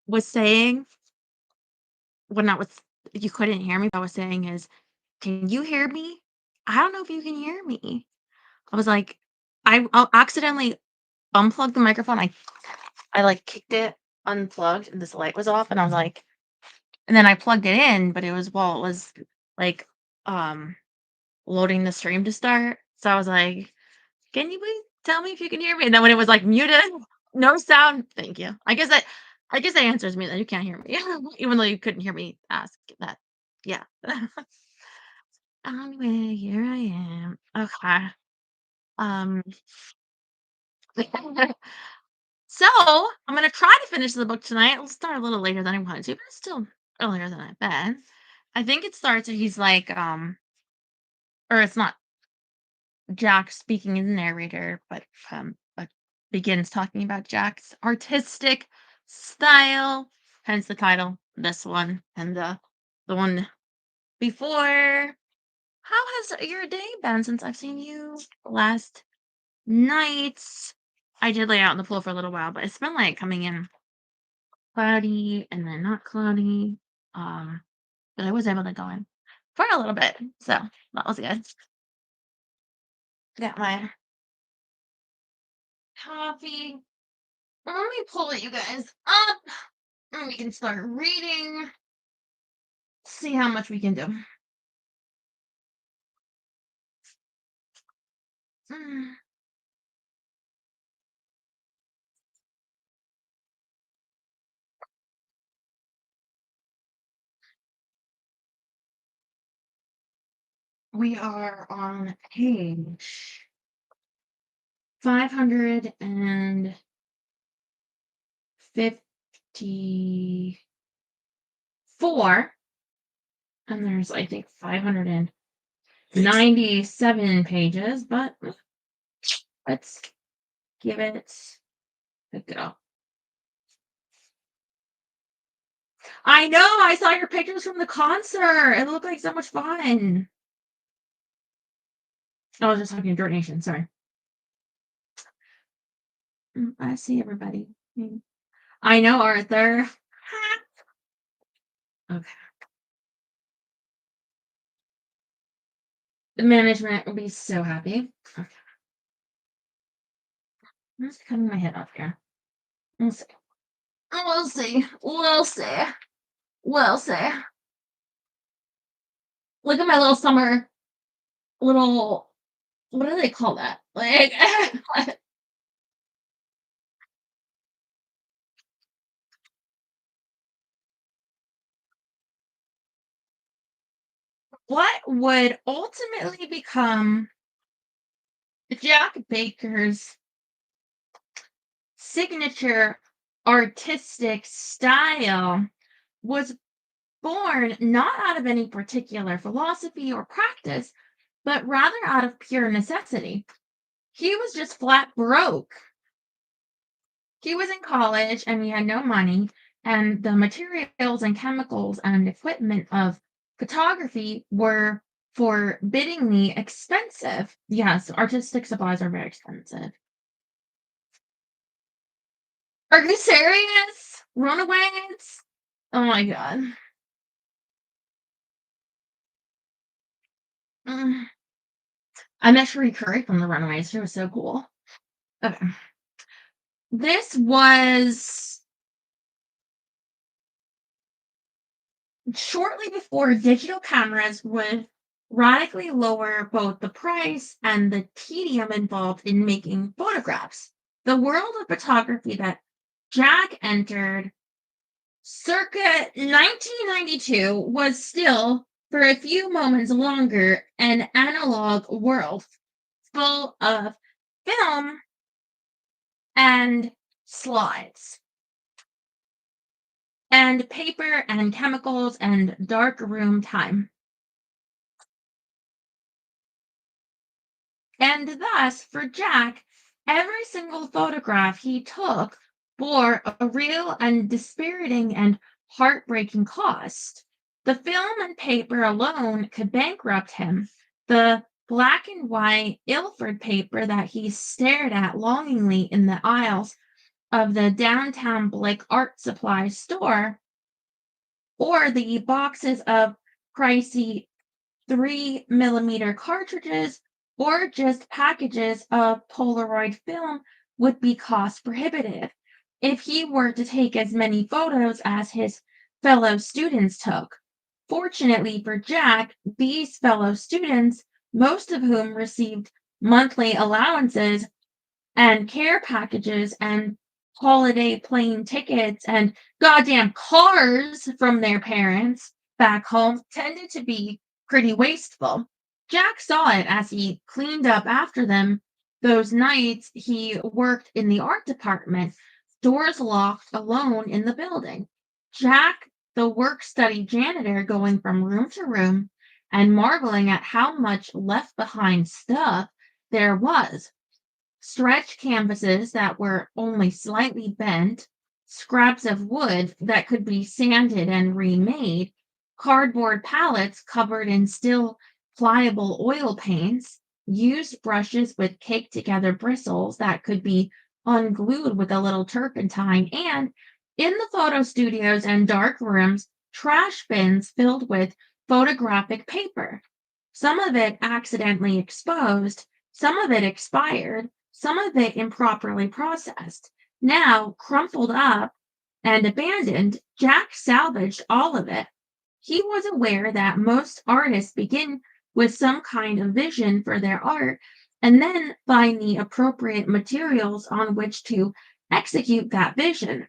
was saying when I was you couldn't hear me, I was saying is, "Can you hear me? I don't know if you can hear me." I was like, I accidentally unplugged the microphone. I like kicked it unplugged and this light was off and I was like, and then I plugged it in, but it was while it was like um loading the stream to start. So I was like, "Can you please tell me if you can hear me?" And then when it was like muted, no sound, thank you. I guess that answers me that you can't hear me, even though you couldn't hear me ask that. Yeah. Anyway, here I am. Okay. Um so I'm gonna try to finish the book tonight. It'll start a little later than I wanted to, but it's still earlier than I bet. I think it starts and he's like, or it's not Jack speaking as the narrator, but begins talking about Jack's artistic style, hence the title, this one, and the one before. How has your day been since I've seen you last night? I did lay out in the pool for a little while, but it's been like coming in cloudy and then not cloudy. Um, but I was able to go in for a little bit, so that was good. Got my coffee. Let me pull you guys up and we can start reading. See how much we can do. Mm. We are on page 554, and there's, I think, 597 pages, but let's give it a go. I know, I saw your pictures from the concert. It looked like so much fun. I was just talking to Dirt Nation, sorry. I see everybody. I know, Arthur. Okay. The management will be so happy. Okay. I'm just cutting my head off here. We'll see. We'll see. We'll see. We'll see. Look at my little summer little, what do they call that? Like what would ultimately become Jack Baker's signature artistic style was born not out of any particular philosophy or practice, but rather out of pure necessity. He was just flat broke. He was in college and he had no money, and the materials and chemicals and equipment of photography were forbiddingly expensive. Yes, artistic supplies are very expensive. Are you serious? Runaways? Oh my god. Mm. I met Cherie Curry from the Runaways. She was so cool. Okay. This was shortly before digital cameras would radically lower both the price and the tedium involved in making photographs. The world of photography that Jack entered circa 1992 was still, for a few moments longer, an analog world full of film and slides and paper and chemicals and dark room time. And thus, for Jack, every single photograph he took bore a real and dispiriting and heartbreaking cost. The film and paper alone could bankrupt him. The black and white Ilford paper that he stared at longingly in the aisles of the downtown Blick art supply store, or the boxes of pricey 3 millimeter cartridges, or just packages of Polaroid film would be cost prohibitive if he were to take as many photos as his fellow students took. Fortunately for Jack, these fellow students, most of whom received monthly allowances and care packages and holiday plane tickets and goddamn cars from their parents back home, tended to be pretty wasteful. Jack saw it as he cleaned up after them those nights he worked in the art department, doors locked, alone in the building. Jack, the work study janitor, going from room to room and marveling at how much left behind stuff there was: stretch canvases that were only slightly bent, scraps of wood that could be sanded and remade, cardboard pallets covered in still pliable oil paints, used brushes with caked together bristles that could be unglued with a little turpentine, and in the photo studios and dark rooms, trash bins filled with photographic paper. Some of it accidentally exposed, some of it expired, some of it improperly processed. Now, crumpled up and abandoned, Jack salvaged all of it. He was aware that most artists begin with some kind of vision for their art and then find the appropriate materials on which to execute that vision.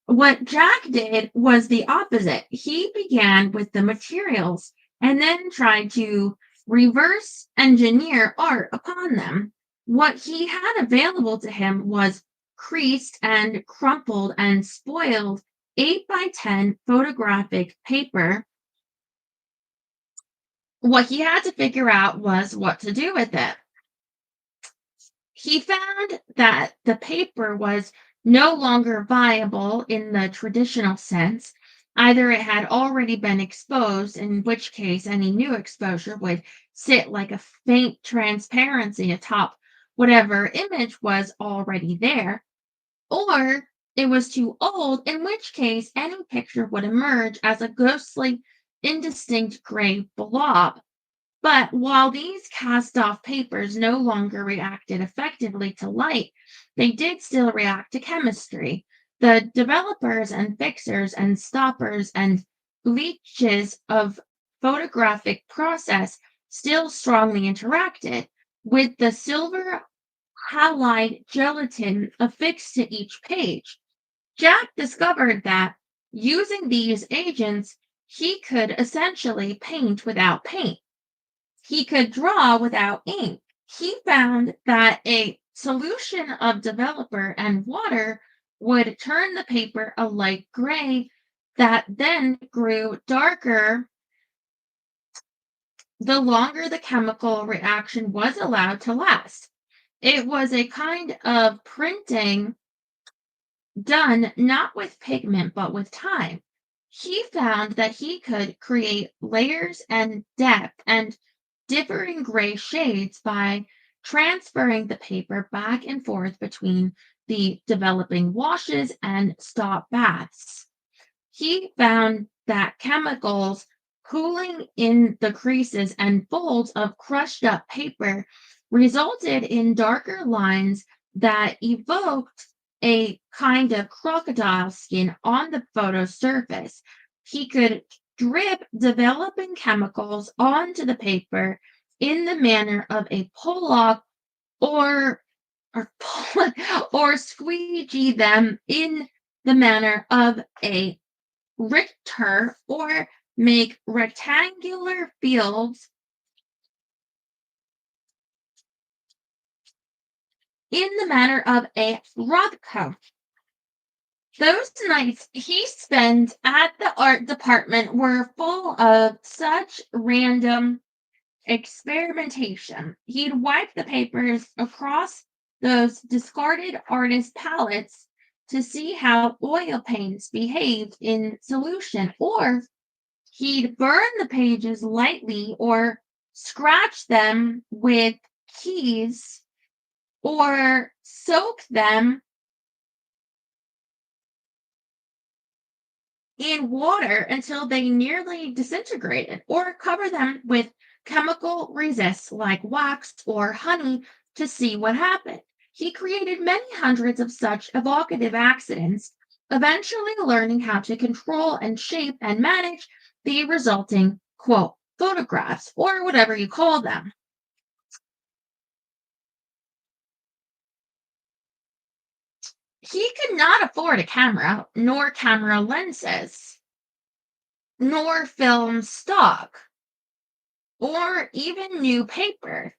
What Jack did was the opposite. He began with the materials and then tried to reverse engineer art upon them. What he had available to him was creased and crumpled and spoiled 8 by 10 photographic paper. What he had to figure out was what to do with it. He found that the paper was no longer viable in the traditional sense. Either it had already been exposed, in which case any new exposure would sit like a faint transparency atop whatever image was already there, or it was too old, in which case any picture would emerge as a ghostly, indistinct gray blob. But while these cast off papers no longer reacted effectively to light, they did still react to chemistry. The developers and fixers and stoppers and leeches of photographic process still strongly interacted with the silver halide gelatin affixed to each page. Jack discovered that using these agents, he could essentially paint without paint. He could draw without ink. He found that a solution of developer and water would turn the paper a light gray that then grew darker the longer the chemical reaction was allowed to last. It was a kind of printing done not with pigment but with time. He found that he could create layers and depth and differing gray shades by transferring the paper back and forth between the developing washes and stop baths. He found that chemicals cooling in the creases and folds of crushed up paper resulted in darker lines that evoked a kind of crocodile skin on the photo surface. He could drip developing chemicals onto the paper in the manner of a pull-off, or or, or squeegee them in the manner of a Richter, or make rectangular fields in the manner of a Rothko. Those nights he spent at the art department were full of such random experimentation. He'd wipe the papers across those discarded artist palettes to see how oil paints behaved in solution, or he'd burn the pages lightly or scratch them with keys or soak them in water until they nearly disintegrated, or cover them with chemical resists like wax or honey to see what happened. He created many hundreds of such evocative accidents, eventually learning how to control and shape and manage the resulting, quote, photographs, or whatever you call them. He could not afford a camera, nor camera lenses, nor film stock, or even new paper.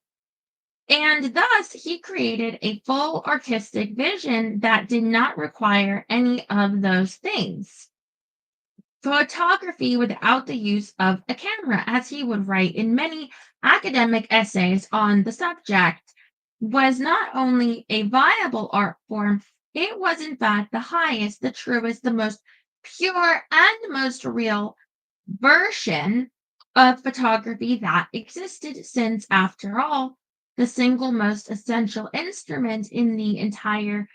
And thus, he created a full artistic vision that did not require any of those things. Photography without the use of a camera, as he would write in many academic essays on the subject, was not only a viable art form, it was in fact the highest, the truest, the most pure, and most real version of photography that existed, since, after all, the single most essential instrument in the entire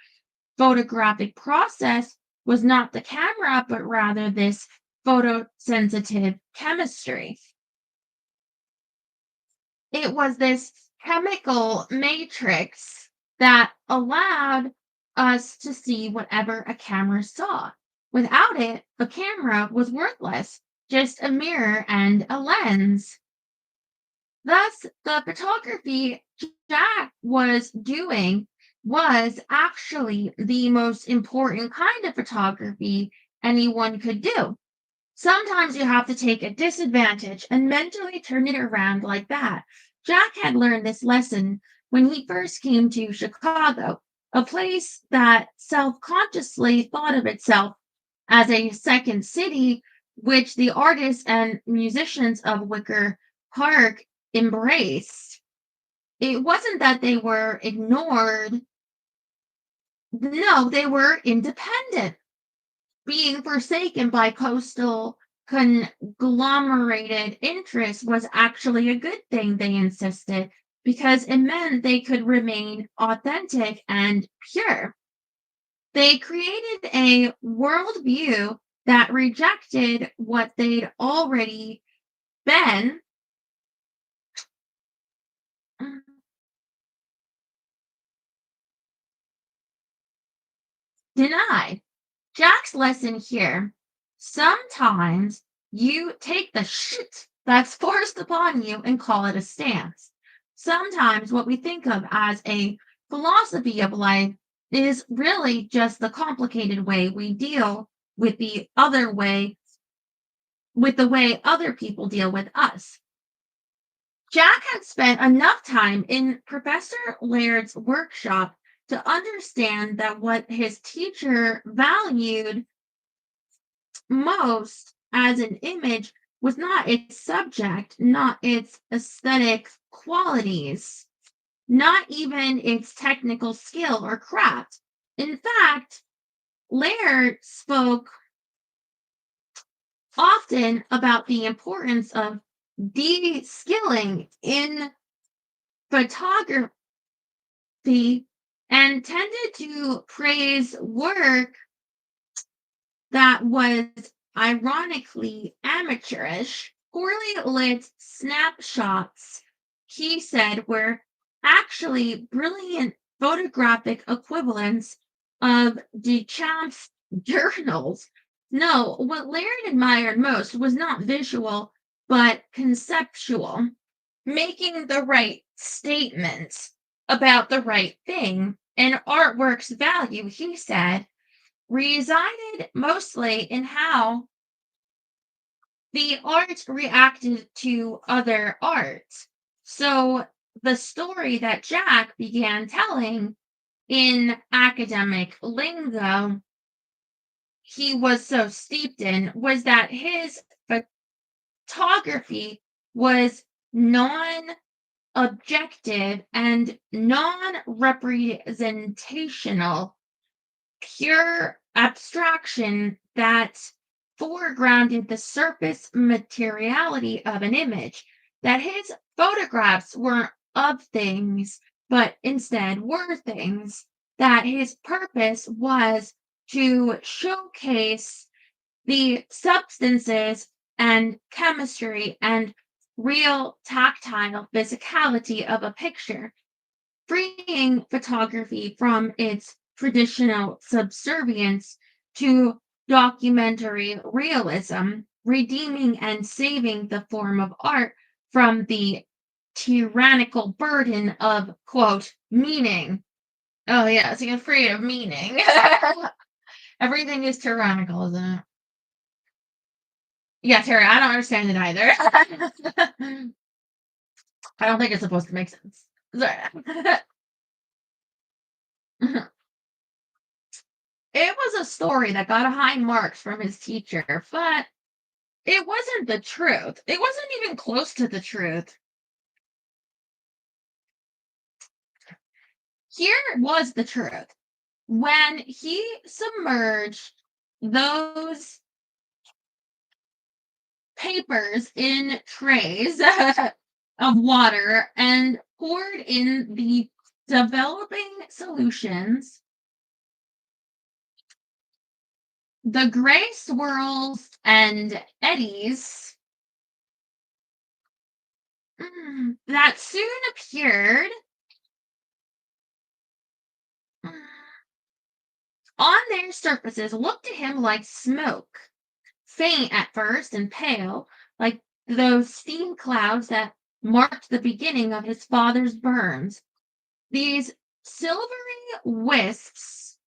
photographic process was not the camera, but rather this photosensitive chemistry. It was this chemical matrix that allowed us to see whatever a camera saw. Without it, a camera was worthless, just a mirror and a lens. Thus, the photography Jack was doing was actually the most important kind of photography anyone could do. Sometimes you have to take a disadvantage and mentally turn it around like that. Jack had learned this lesson when he first came to Chicago, a place that self consciously thought of itself as a second city, which the artists and musicians of Wicker Park embraced. It wasn't that they were ignored, no, they were independent. Being forsaken by coastal conglomerated interests was actually a good thing, they insisted, because it meant they could remain authentic and pure. They created a worldview that rejected what they'd already been denied. Jack's lesson here: sometimes you take the shit that's forced upon you and call it a stance. Sometimes what we think of as a philosophy of life is really just the complicated way we deal with the other way, with the way other people deal with us. Jack had spent enough time in Professor Laird's workshop to understand that what his teacher valued most as an image was not its subject, not its aesthetic qualities, not even its technical skill or craft. In fact, Laird spoke often about the importance of de-skilling in photography and tended to praise work that was ironically amateurish. Poorly lit snapshots, he said, were actually brilliant photographic equivalents of Duchamp's journals. No, what Laird admired most was not visual, but conceptual, making the right statements about the right thing. And artwork's value, he said, resided mostly in how the art reacted to other art. So the story that Jack began telling in academic lingo he was so steeped in was that his photography was non objective and non representational, pure abstraction that foregrounded the surface materiality of an image, that his photographs weren't of things, but instead were things, that his purpose was to showcase the substances and chemistry and real tactile physicality of a picture, freeing photography from its traditional subservience to documentary realism, redeeming and saving the form of art from the tyrannical burden of, quote, meaning. Oh, yeah, so you're afraid of meaning. Everything is tyrannical, isn't it? Yeah, Terry, I don't understand it either. I don't think it's supposed to make sense. Sorry. It was a story that got high marks from his teacher, but it wasn't the truth. It wasn't even close to the truth. Here was the truth. When he submerged those papers in trays of water and poured in the developing solutions, the gray swirls and eddies that soon appeared mm, on their surfaces looked to him like smoke, faint at first and pale, like those steam clouds that marked the beginning of his father's burns. These silvery wisps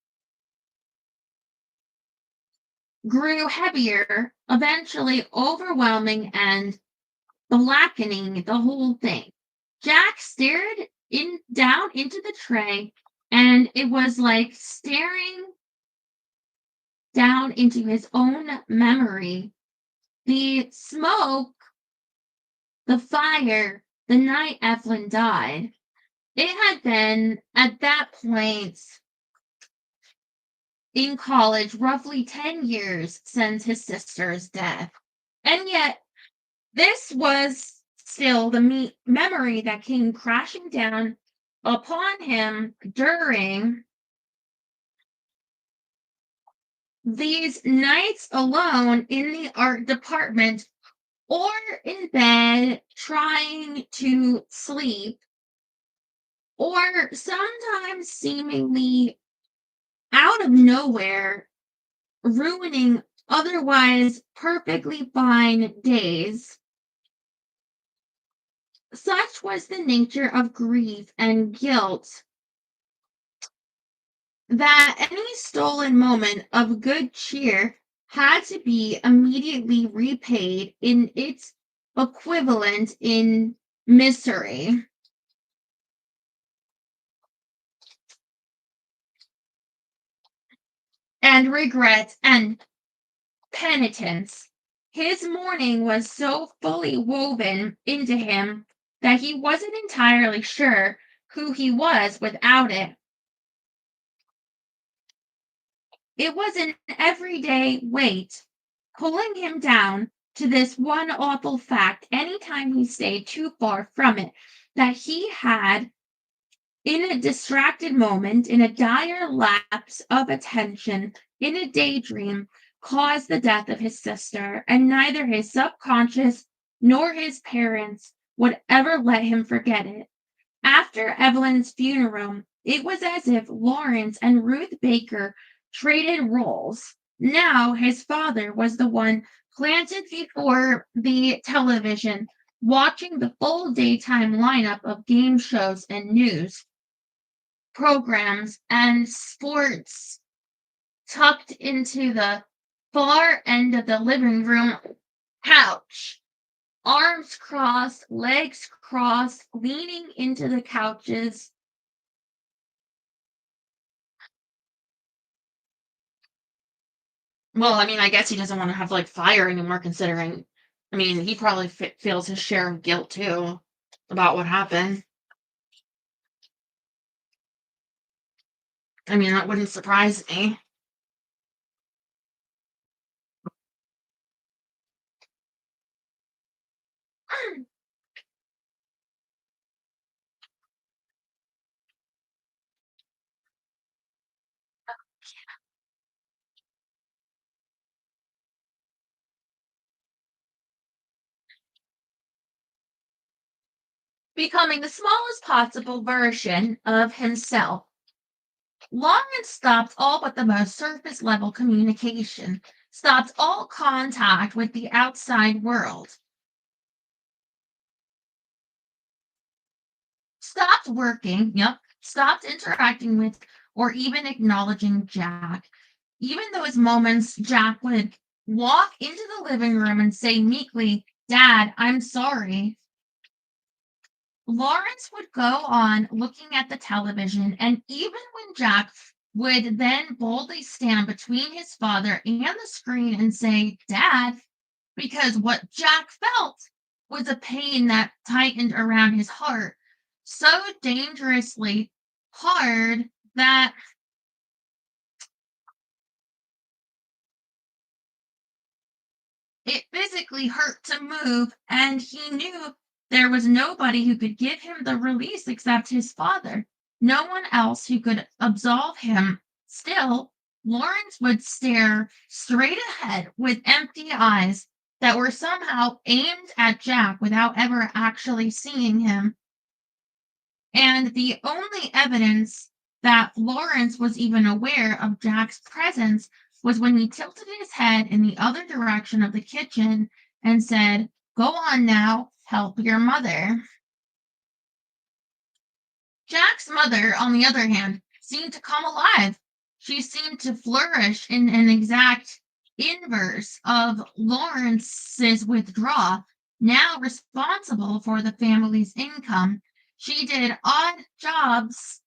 grew heavier, eventually overwhelming and blackening the whole thing. Jack stared in down into the tray, and it was like staring down into his own memory. The smoke, the fire, the night Evelyn died. It had been, at that point in college, roughly 10 years since his sister's death. And yet, this was still the memory that came crashing down upon him during these nights alone in the art department or in bed trying to sleep, or sometimes seemingly out of nowhere, ruining otherwise perfectly fine days. Such was the nature of grief and guilt that any stolen moment of good cheer had to be immediately repaid in its equivalent in misery and regret and penitence. His mourning was so fully woven into him that he wasn't entirely sure who he was without it. It was an everyday weight pulling him down to this one awful fact anytime he stayed too far from it, that he had, in a distracted moment, in a dire lapse of attention, in a daydream, caused the death of his sister, and neither his subconscious nor his parents would ever let him forget it. After Evelyn's funeral, it was as if Lawrence and Ruth Baker traded roles. Now his father was the one planted before the television, watching the full daytime lineup of game shows and news programs and sports tucked into the far end of the living room couch, arms crossed, legs crossed, leaning into the couches. Well, I mean, I guess he doesn't want to have like fire anymore, considering, I mean, he probably feels his share of guilt too about what happened. I mean, that wouldn't surprise me. becoming the smallest possible version of himself. Lawrence stopped all but the most surface level communication, stopped all contact with the outside world, stopped working, yep, stopped interacting with or even acknowledging Jack. Even those moments, Jack would walk into the living room and say meekly, "Dad, I'm sorry." Lawrence would go on looking at the television, and even when Jack would then boldly stand between his father and the screen and say, "Dad," because what Jack felt was a pain that tightened around his heart so dangerously hard that it physically hurt to move, and he knew there was nobody who could give him the release except his father. No one else who could absolve him. Still, Lawrence would stare straight ahead with empty eyes that were somehow aimed at Jack without ever actually seeing him. And the only evidence that Lawrence was even aware of Jack's presence was when he tilted his head in the other direction of the kitchen and said, "Go on now, help your mother." Jack's mother, on the other hand, seemed to come alive. She seemed to flourish in an exact inverse of Lawrence's withdrawal, now responsible for the family's income. She did odd jobs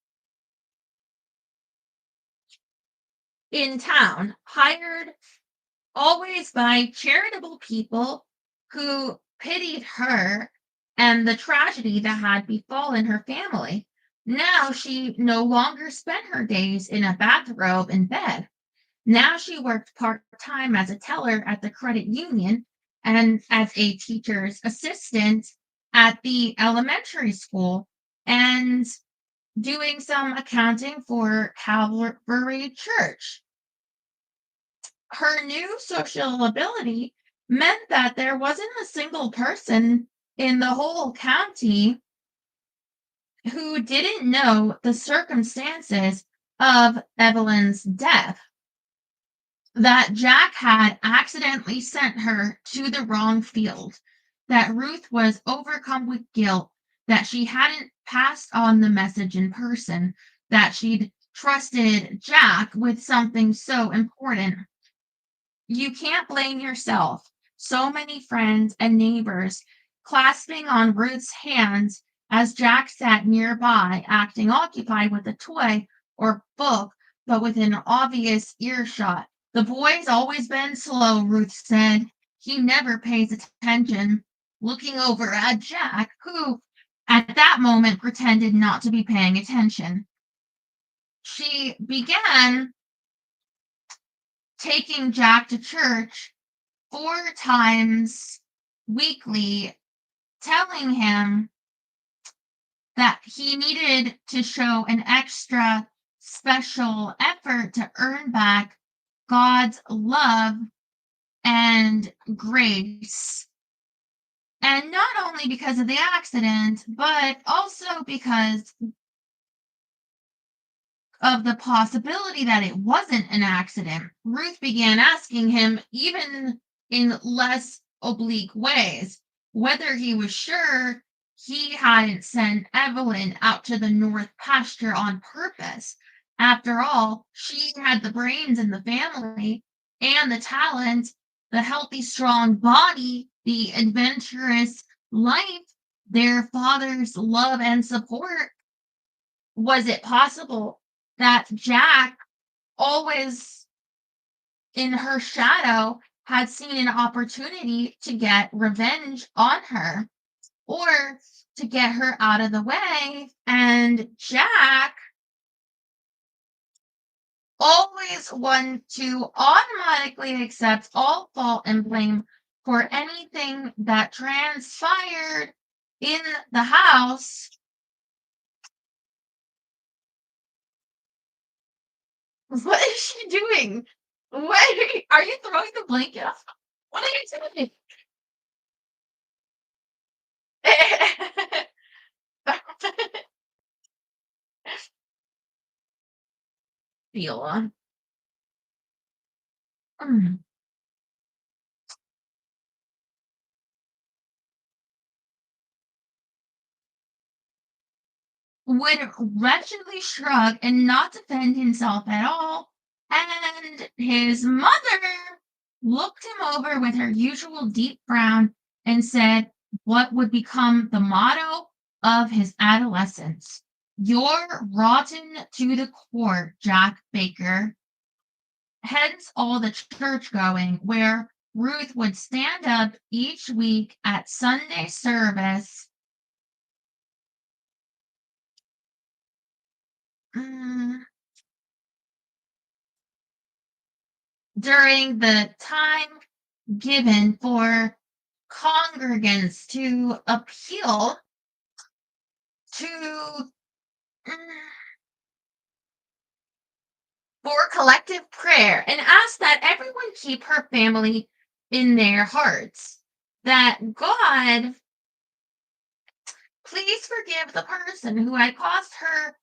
in town, hired always by charitable people who pitied her and the tragedy that had befallen her family. Now she no longer spent her days in a bathrobe in bed. Now she worked part time as a teller at the credit union and as a teacher's assistant at the elementary school and doing some accounting for Calvary Church. Her new social ability meant that there wasn't a single person in the whole county who didn't know the circumstances of Evelyn's death, that Jack had accidentally sent her to the wrong field, that Ruth was overcome with guilt, that she hadn't passed on the message in person, that she'd trusted Jack with something so important. You can't blame yourself. So many friends and neighbors clasping on Ruth's hands as Jack sat nearby, acting occupied with a toy or book, but within obvious earshot. "The boy's always been slow," Ruth said. "He never pays attention," looking over at Jack, who at that moment pretended not to be paying attention. She began taking Jack to church 4 times weekly, telling him that he needed to show an extra special effort to earn back God's love and grace. And not only because of the accident, but also because of the possibility that it wasn't an accident. Ruth began asking him, even in less oblique ways, whether he was sure he hadn't sent Evelyn out to the north pasture on purpose. After all, she had the brains in the family and the talent, the healthy, strong body, the adventurous life, their father's love and support. Was it possible that Jack, always in her shadow, had seen an opportunity to get revenge on her or to get her out of the way? And Jack, always one to automatically accept all fault and blame for anything that transpired in the house. What is she doing? What are you throwing the blanket off? What are you doing? feel. Mm. Would wretchedly shrug and not defend himself at all, and his mother looked him over with her usual deep frown and said what would become the motto of his adolescence: "You're rotten to the core, Jack Baker." Hence all the church going, where Ruth would stand up each week at Sunday service. mm, During the time given for congregants to appeal to for collective prayer and ask that everyone keep her family in their hearts. That God please forgive the person who had caused her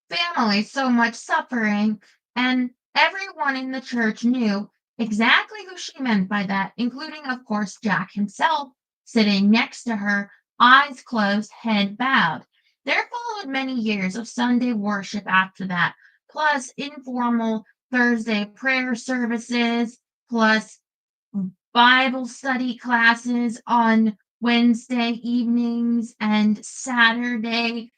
family so much suffering. And everyone in the church knew exactly who she meant by that, including, of course, Jack himself, sitting next to her, eyes closed, head bowed. There followed many years of Sunday worship after that, plus informal Thursday prayer services, plus Bible study classes on Wednesday evenings and Saturday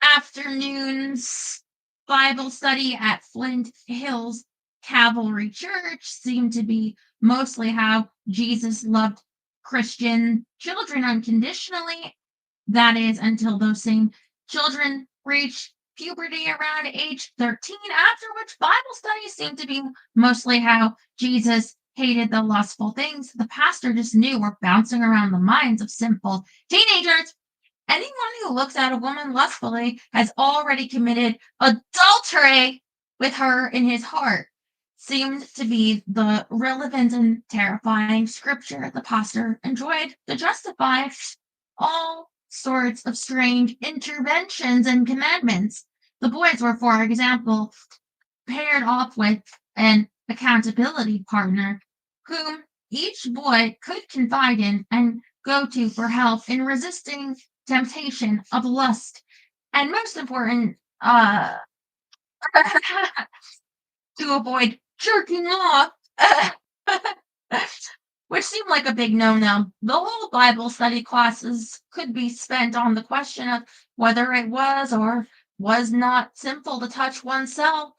afternoons. Bible study at Flint Hills Cavalry Church seemed to be mostly how Jesus loved Christian children unconditionally. That is, until those same children reach puberty around age 13, after which Bible studies seem to be mostly how Jesus hated the lustful things the pastor just knew were bouncing around the minds of simple teenagers. Anyone who looks at a woman lustfully has already committed adultery with her in his heart. Seemed to be the relevant and terrifying scripture the pastor enjoyed to justify all sorts of strange interventions and commandments. The boys were, for example, paired off with an accountability partner whom each boy could confide in and go to for help in resisting temptation of lust. And most important, to avoid jerking off, which seemed like a big no no. The whole Bible study classes could be spent on the question of whether it was or was not sinful to touch oneself,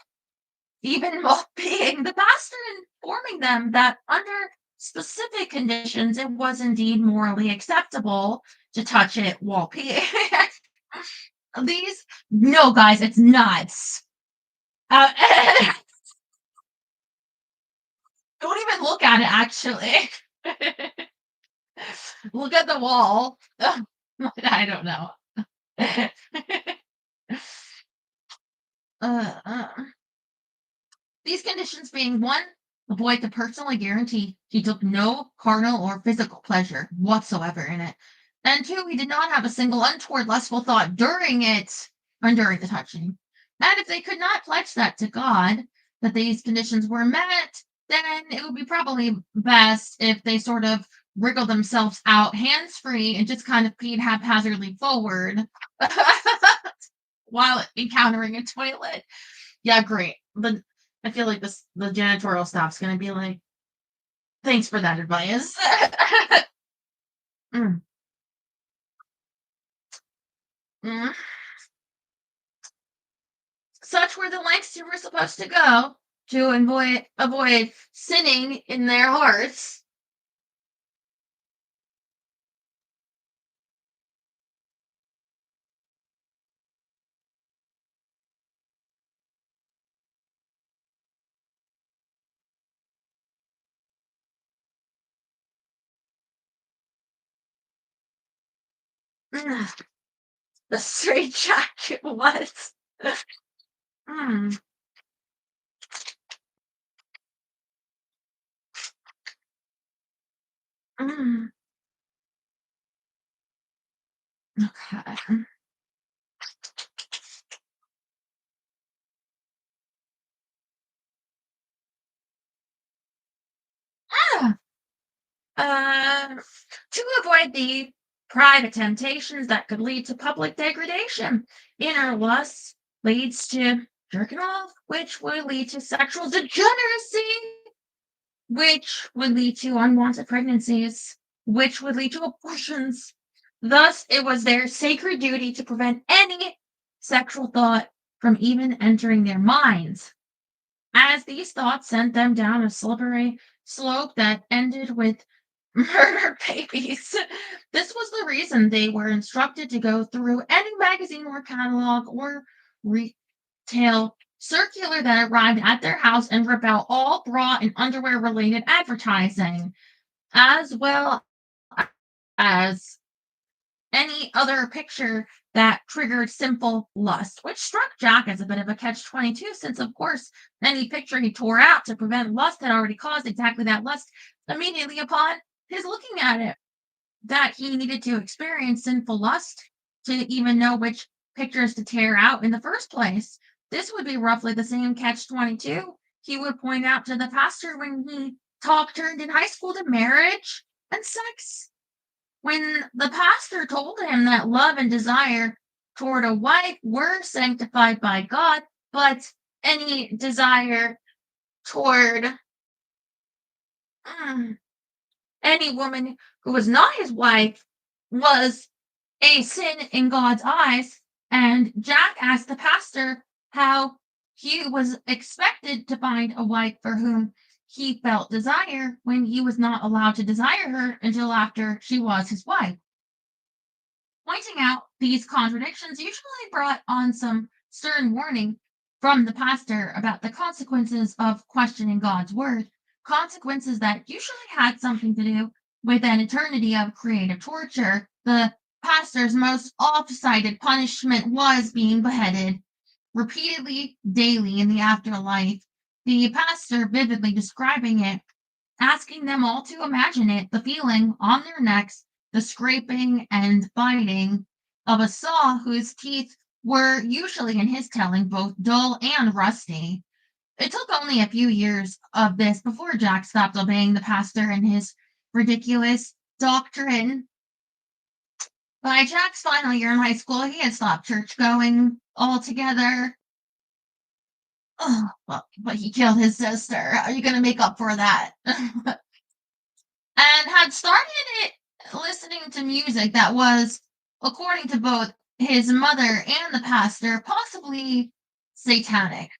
even while being the pastor, informing them that under specific conditions it was indeed morally acceptable to touch it while peeing. These, no, guys, it's nuts. Uh, don't even look at it, actually. Look at the wall. I don't know. uh, uh. These conditions being one, the boy could personally guarantee he took no carnal or physical pleasure whatsoever in it. And two, he did not have a single untoward lustful thought during it or during the touching. And if they could not pledge that to God, that these conditions were met, then it would be probably best if they sort of wriggle themselves out hands free and just kind of peed haphazardly forward while encountering a toilet. Yeah, great. I feel like the janitorial staff's gonna be like, thanks for that advice. Mm, mm. Such were the lengths you were supposed to go to avoid sinning in their hearts. Mm, the straight jacket was. Mm, mm. Okay. Uh, to avoid the private temptations that could lead to public degradation. Inner lust leads to jerking off, which would lead to sexual degeneracy, which would lead to unwanted pregnancies, which would lead to abortions. Thus, it was their sacred duty to prevent any sexual thought from even entering their minds, as these thoughts sent them down a slippery slope that ended with murder babies. This was the reason they were instructed to go through any magazine or catalog or retail circular that arrived at their house and rip out all bra and underwear related advertising, as well as any other picture that triggered simple lust, which struck Jack as a bit of a catch-22, since, of course, any picture he tore out to prevent lust had already caused exactly that lust immediately upon his looking at it. That he needed to experience sinful lust to even know which pictures to tear out in the first place. This would be roughly the same catch-22 he would point out to the pastor when he talk turned in high school to marriage and sex. When the pastor told him that love and desire toward a wife were sanctified by God, but any desire toward any woman who was not his wife was a sin in God's eyes, and Jack asked the pastor how he was expected to find a wife for whom he felt desire when he was not allowed to desire her until after she was his wife. Pointing out these contradictions usually brought on some stern warning from the pastor about the consequences of questioning God's word, consequences that usually had something to do with an eternity of creative torture. The pastor's most oft-cited punishment was being beheaded repeatedly daily in the afterlife, the pastor vividly describing it, asking them all to imagine it, the feeling on their necks, the scraping and biting of a saw whose teeth were usually, in his telling, both dull and rusty. It took only a few years of this before Jack stopped obeying the pastor and his ridiculous doctrine. By Jack's final year in high school, he had stopped church going altogether. Oh, well, but he killed his sister. How are you going to make up for that? And had started it listening to music that was, according to both his mother and the pastor, possibly satanic.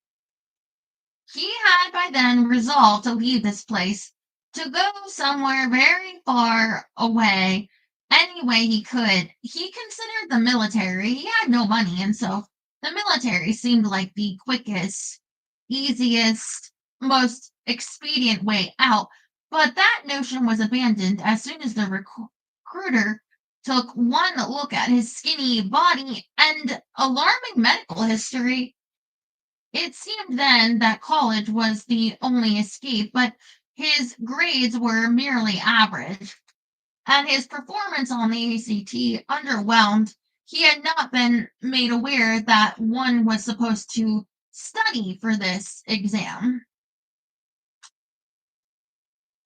He had by then resolved to leave this place, to go somewhere very far away any way he could. He considered the military. He had no money, and so the military seemed like the quickest, easiest, most expedient way out. But that notion was abandoned as soon as the recruiter took one look at his skinny body and alarming medical history. It seemed then that college was the only escape, but his grades were merely average, and his performance on the ACT underwhelmed. He had not been made aware that one was supposed to study for this exam.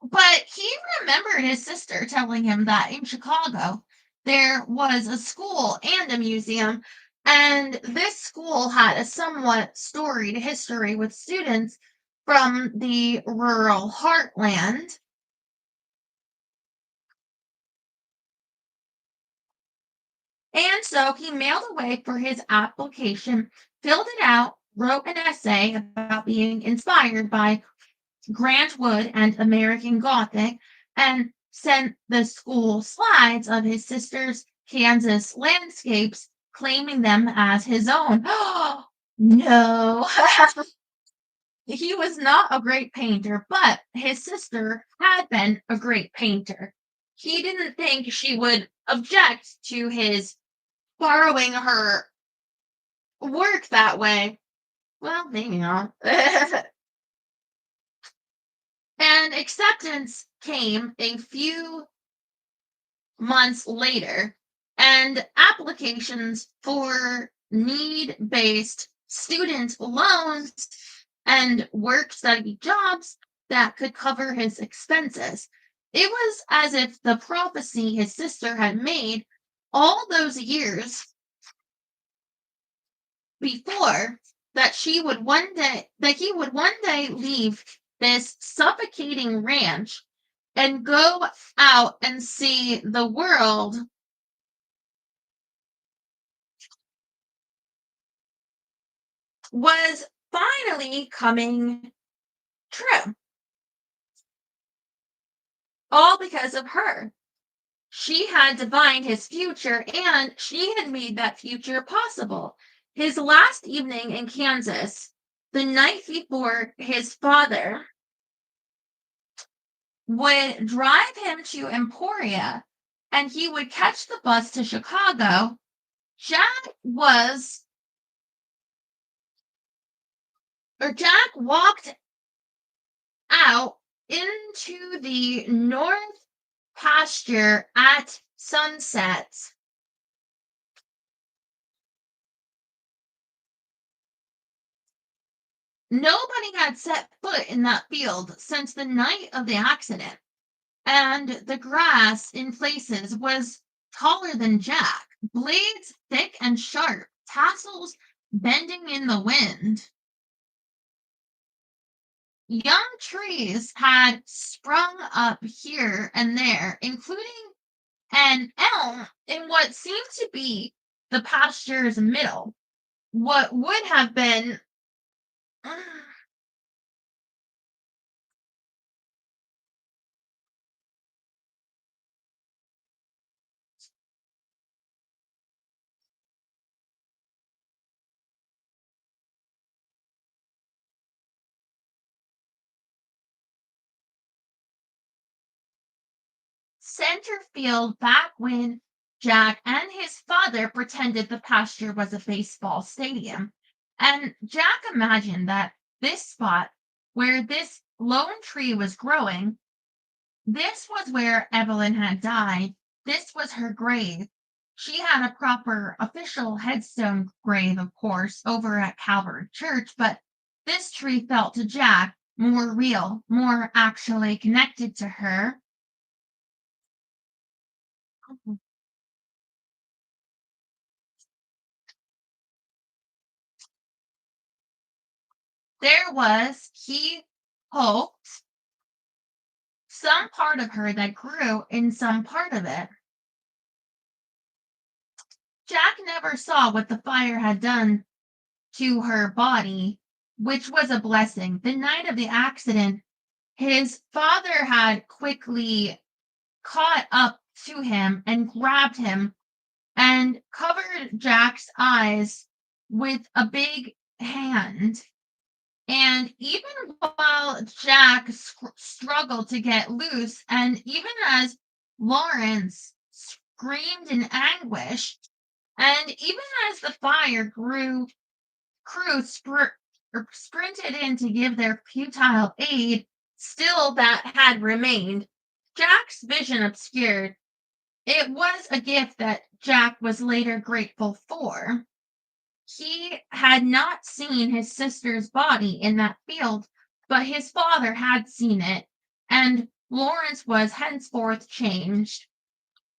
But he remembered his sister telling him that in Chicago there was a school and a museum, and this school had a somewhat storied history with students from the rural heartland. And so he mailed away for his application, filled it out, wrote an essay about being inspired by Grant Wood and American Gothic, and sent the school slides of his sister's Kansas landscapes, claiming them as his own. Oh, no. He was not a great painter, but his sister had been a great painter. He didn't think she would object to his borrowing her work that way. Well, maybe not. And acceptance came a few months later, and applications for need-based student loans and work study jobs that could cover his expenses. It was as if the prophecy his sister had made all those years before, that he would one day leave this suffocating ranch and go out and see the world, was finally coming true. All because of her. She had divined his future, and she had made that future possible. His last evening in Kansas, the night before his father would drive him to Emporia and he would catch the bus to Chicago, Jack walked out into the north pasture at sunset. Nobody had set foot in that field since the night of the accident, and the grass in places was taller than Jack, blades thick and sharp, tassels bending in the wind. Young trees had sprung up here and there, including an elm in what seemed to be the pasture's middle. What would have been center field back when Jack and his father pretended the pasture was a baseball stadium. And Jack imagined that this spot where this lone tree was growing, this was where Evelyn had died. This was her grave. She had a proper official headstone grave, of course, over at Calvary Church, but this tree felt to Jack more real, more actually connected to her. There was, he hoped, some part of her that grew in some part of it. Jack never saw what the fire had done to her body, which was a blessing. The night of the accident, his father had quickly caught up to him and grabbed him and covered Jack's eyes with a big hand. And even while Jack struggled to get loose, and even as Lawrence screamed in anguish, and even as the fire crew sprinted in to give their futile aid, still that had remained. Jack's vision obscured. It was a gift that Jack was later grateful for. He had not seen his sister's body in that field, but his father had seen it, and Lawrence was henceforth changed.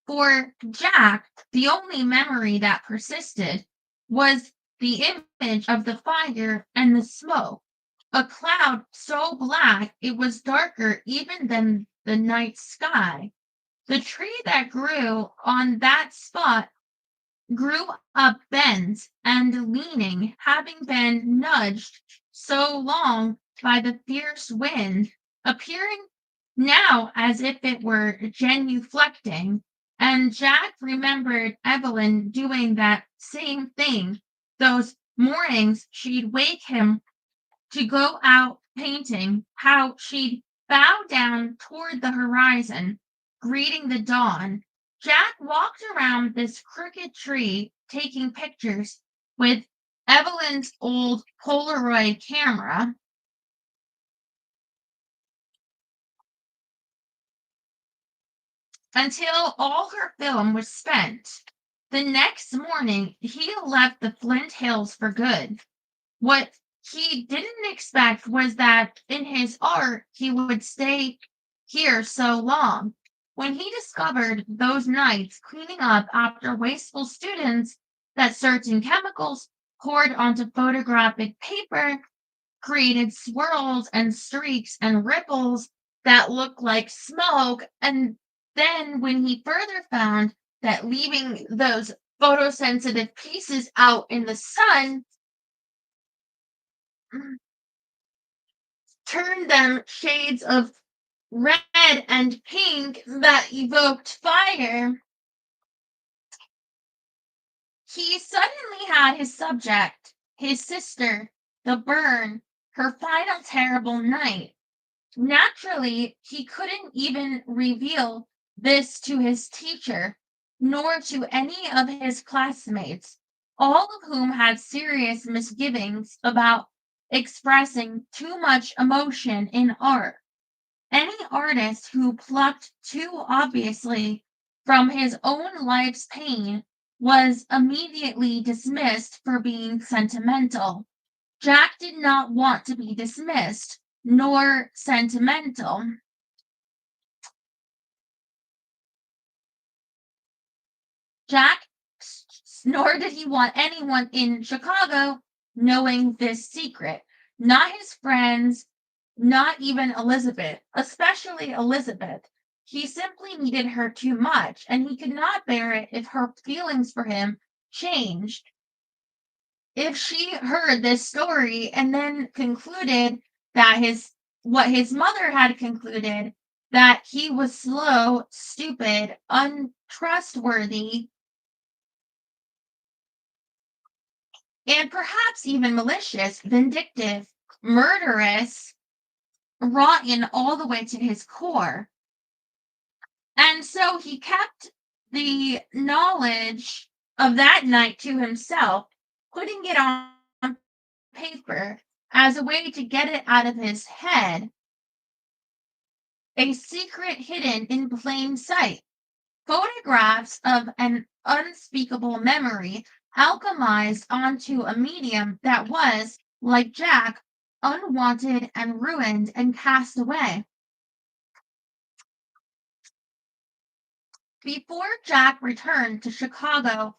For Jack, the only memory that persisted was the image of the fire and the smoke, a cloud so black it was darker even than the night sky. The tree that grew on that spot grew up bent and leaning, having been nudged so long by the fierce wind, appearing now as if it were genuflecting. And Jack remembered Evelyn doing that same thing. Those mornings she'd wake him to go out painting, how she'd bow down toward the horizon, greeting the dawn. Jack walked around this crooked tree taking pictures with Evelyn's old Polaroid camera until all her film was spent. The next morning, he left the Flint Hills for good. What he didn't expect was that in his art, he would stay here so long. When he discovered those nights cleaning up after wasteful students that certain chemicals poured onto photographic paper created swirls and streaks and ripples that looked like smoke. And then when he further found that leaving those photosensitive pieces out in the sun turned them shades of red and pink that evoked fire, he suddenly had his subject, his sister, the burn, her final terrible night. Naturally, he couldn't even reveal this to his teacher, nor to any of his classmates, all of whom had serious misgivings about expressing too much emotion in art. Any artist who plucked too obviously from his own life's pain was immediately dismissed for being sentimental. Jack did not want to be dismissed, nor sentimental. Jack, nor did he want anyone in Chicago knowing this secret. Not his friends, not even Elizabeth, especially Elizabeth. He simply needed her too much, and he could not bear it if her feelings for him changed. If she heard this story and then concluded that his mother had concluded, that he was slow, stupid, untrustworthy, and perhaps even malicious, vindictive, murderous, rotten all the way to his core. And so he kept the knowledge of that night to himself, putting it on paper as a way to get it out of his head, a secret hidden in plain sight. Photographs of an unspeakable memory alchemized onto a medium that was, like Jack, unwanted and ruined and cast away. Before Jack returned to Chicago,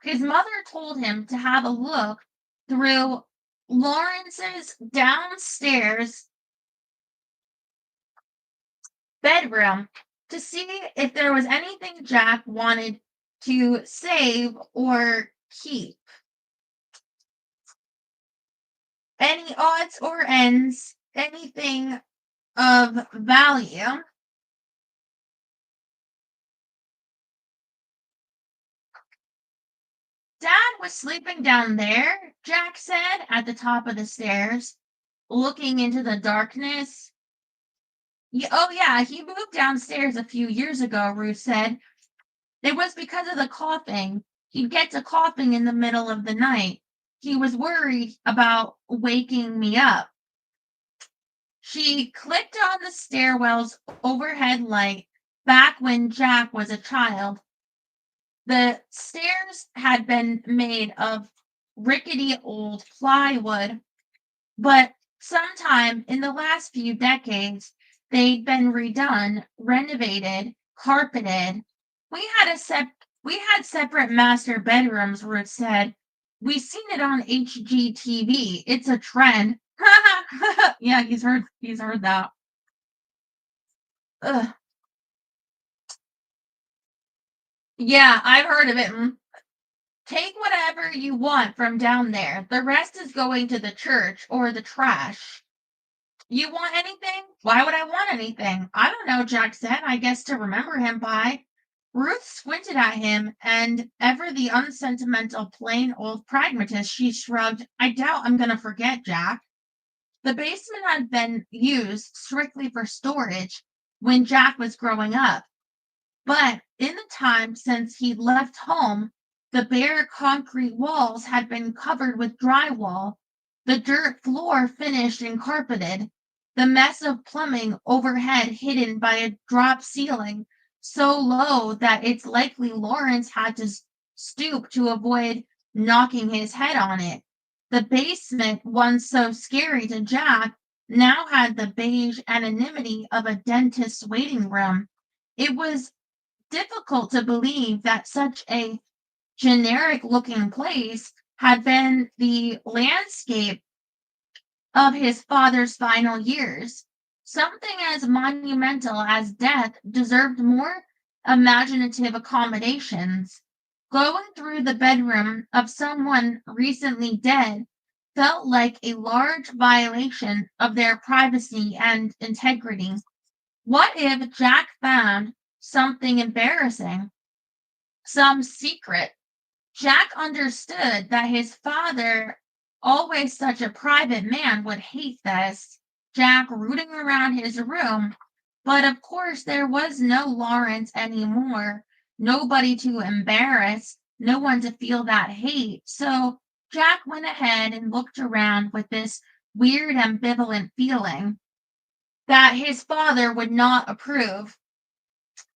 his mother told him to have a look through Lawrence's downstairs bedroom to see if there was anything Jack wanted to save or keep. Any odds or ends, anything of value. Dad was sleeping down there, Jack said, at the top of the stairs, looking into the darkness. Oh, yeah, he moved downstairs a few years ago, Ruth said. It was because of the coughing. He'd get to coughing in the middle of the night. He was worried about waking me up. She clicked on the stairwell's overhead light back when Jack was a child. The stairs had been made of rickety old plywood, but sometime in the last few decades, they'd been redone, renovated, carpeted. We had separate master bedrooms, Ruth said. We seen it on HGTV. It's a trend. Yeah, he's heard that. Ugh. Yeah, I've heard of it. Take whatever you want from down there. The rest is going to the church or the trash. You want anything? Why would I want anything? I don't know, Jack said. I guess to remember him by. Ruth squinted at him, and ever the unsentimental, plain old pragmatist, she shrugged. I doubt I'm going to forget, Jack. The basement had been used strictly for storage when Jack was growing up. But in the time since he left home, the bare concrete walls had been covered with drywall, the dirt floor finished and carpeted, the mess of plumbing overhead hidden by a drop ceiling so low that it's likely Lawrence had to stoop to avoid knocking his head on it. The basement, once so scary to Jack, now had the beige anonymity of a dentist's waiting room. It was difficult to believe that such a generic looking place had been the landscape of his father's final years. Something as monumental as death deserved more imaginative accommodations. Going through the bedroom of someone recently dead felt like a large violation of their privacy and integrity. What if Jack found something embarrassing, some secret? Jack understood that his father, always such a private man, would hate this. Jack rooting around his room. But of course, there was no Lawrence anymore. Nobody to embarrass, no one to feel that hate. So Jack went ahead and looked around with this weird ambivalent feeling that his father would not approve,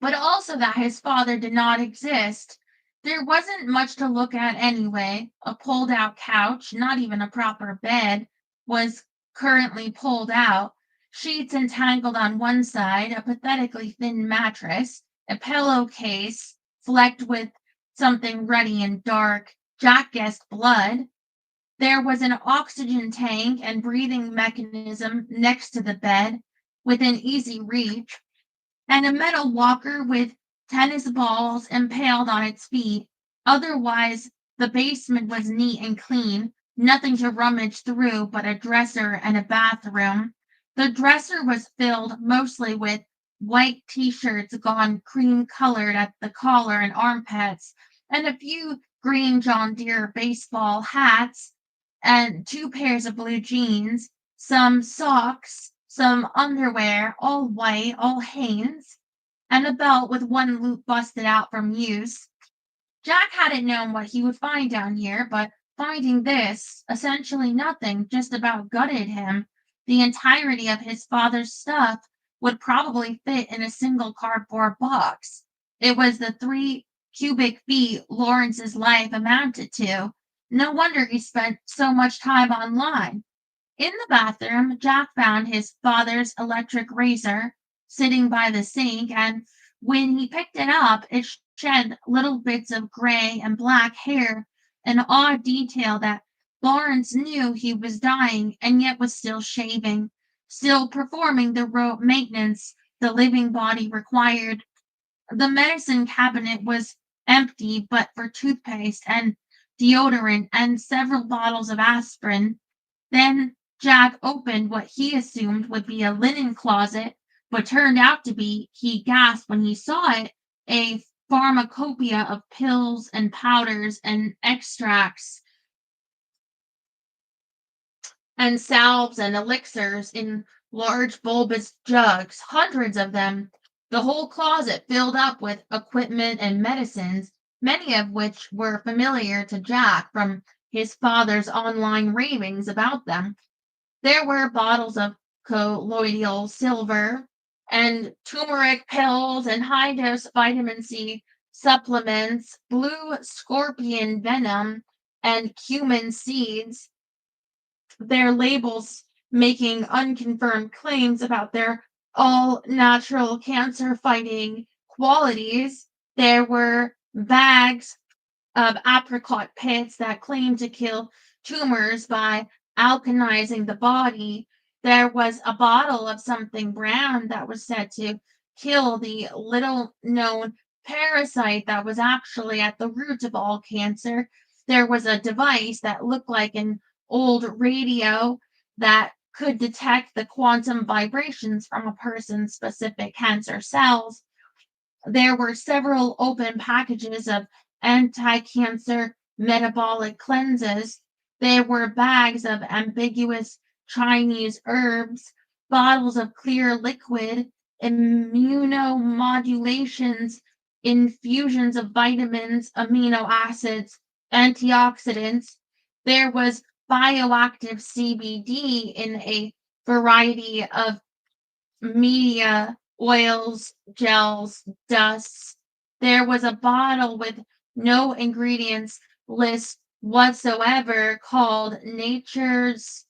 but also that his father did not exist. There wasn't much to look at anyway. A pulled out couch, not even a proper bed, was currently pulled out. Sheets entangled on one side, a pathetically thin mattress, a pillowcase flecked with something ruddy and dark. Jack guessed blood. There was an oxygen tank and breathing mechanism next to the bed within easy reach, and a metal walker with tennis balls impaled on its feet. Otherwise, the basement was neat and clean, nothing to rummage through but a dresser and a bathroom. The dresser was filled mostly with white t shirts gone cream colored at the collar and armpits, and a few green John Deere baseball hats, and two pairs of blue jeans, some socks, some underwear, all white, all Hanes, and a belt with one loop busted out from use. Jack hadn't known what he would find down here, but finding this, essentially nothing, just about gutted him. The entirety of his father's stuff would probably fit in a single cardboard box. It was the 3 cubic feet Lawrence's life amounted to. No wonder he spent so much time online. In the bathroom, Jack found his father's electric razor sitting by the sink, and when he picked it up, it shed little bits of gray and black hair, an odd detail that Lawrence knew he was dying and yet was still shaving, still performing the rote maintenance the living body required. The medicine cabinet was empty but for toothpaste and deodorant and several bottles of aspirin. Then Jack opened what he assumed would be a linen closet, but turned out to be, he gasped when he saw it, a pharmacopoeia of pills and powders and extracts and salves and elixirs in large bulbous jugs, hundreds of them, the whole closet filled up with equipment and medicines, many of which were familiar to Jack from his father's online ravings about them. There were bottles of colloidal silver and turmeric pills and high dose vitamin C supplements, blue scorpion venom, and cumin seeds, their labels making unconfirmed claims about their all natural cancer fighting qualities. There were bags of apricot pits that claimed to kill tumors by alkalizing the body. There was a bottle of something brown that was said to kill the little known parasite that was actually at the root of all cancer. There was a device that looked like an old radio that could detect the quantum vibrations from a person's specific cancer cells. There were several open packages of anti-cancer metabolic cleanses. There were bags of ambiguous Chinese herbs, bottles of clear liquid, immunomodulations, infusions of vitamins, amino acids, antioxidants. There was bioactive CBD in a variety of media, oils, gels, dusts. There was a bottle with no ingredients list whatsoever called Nature's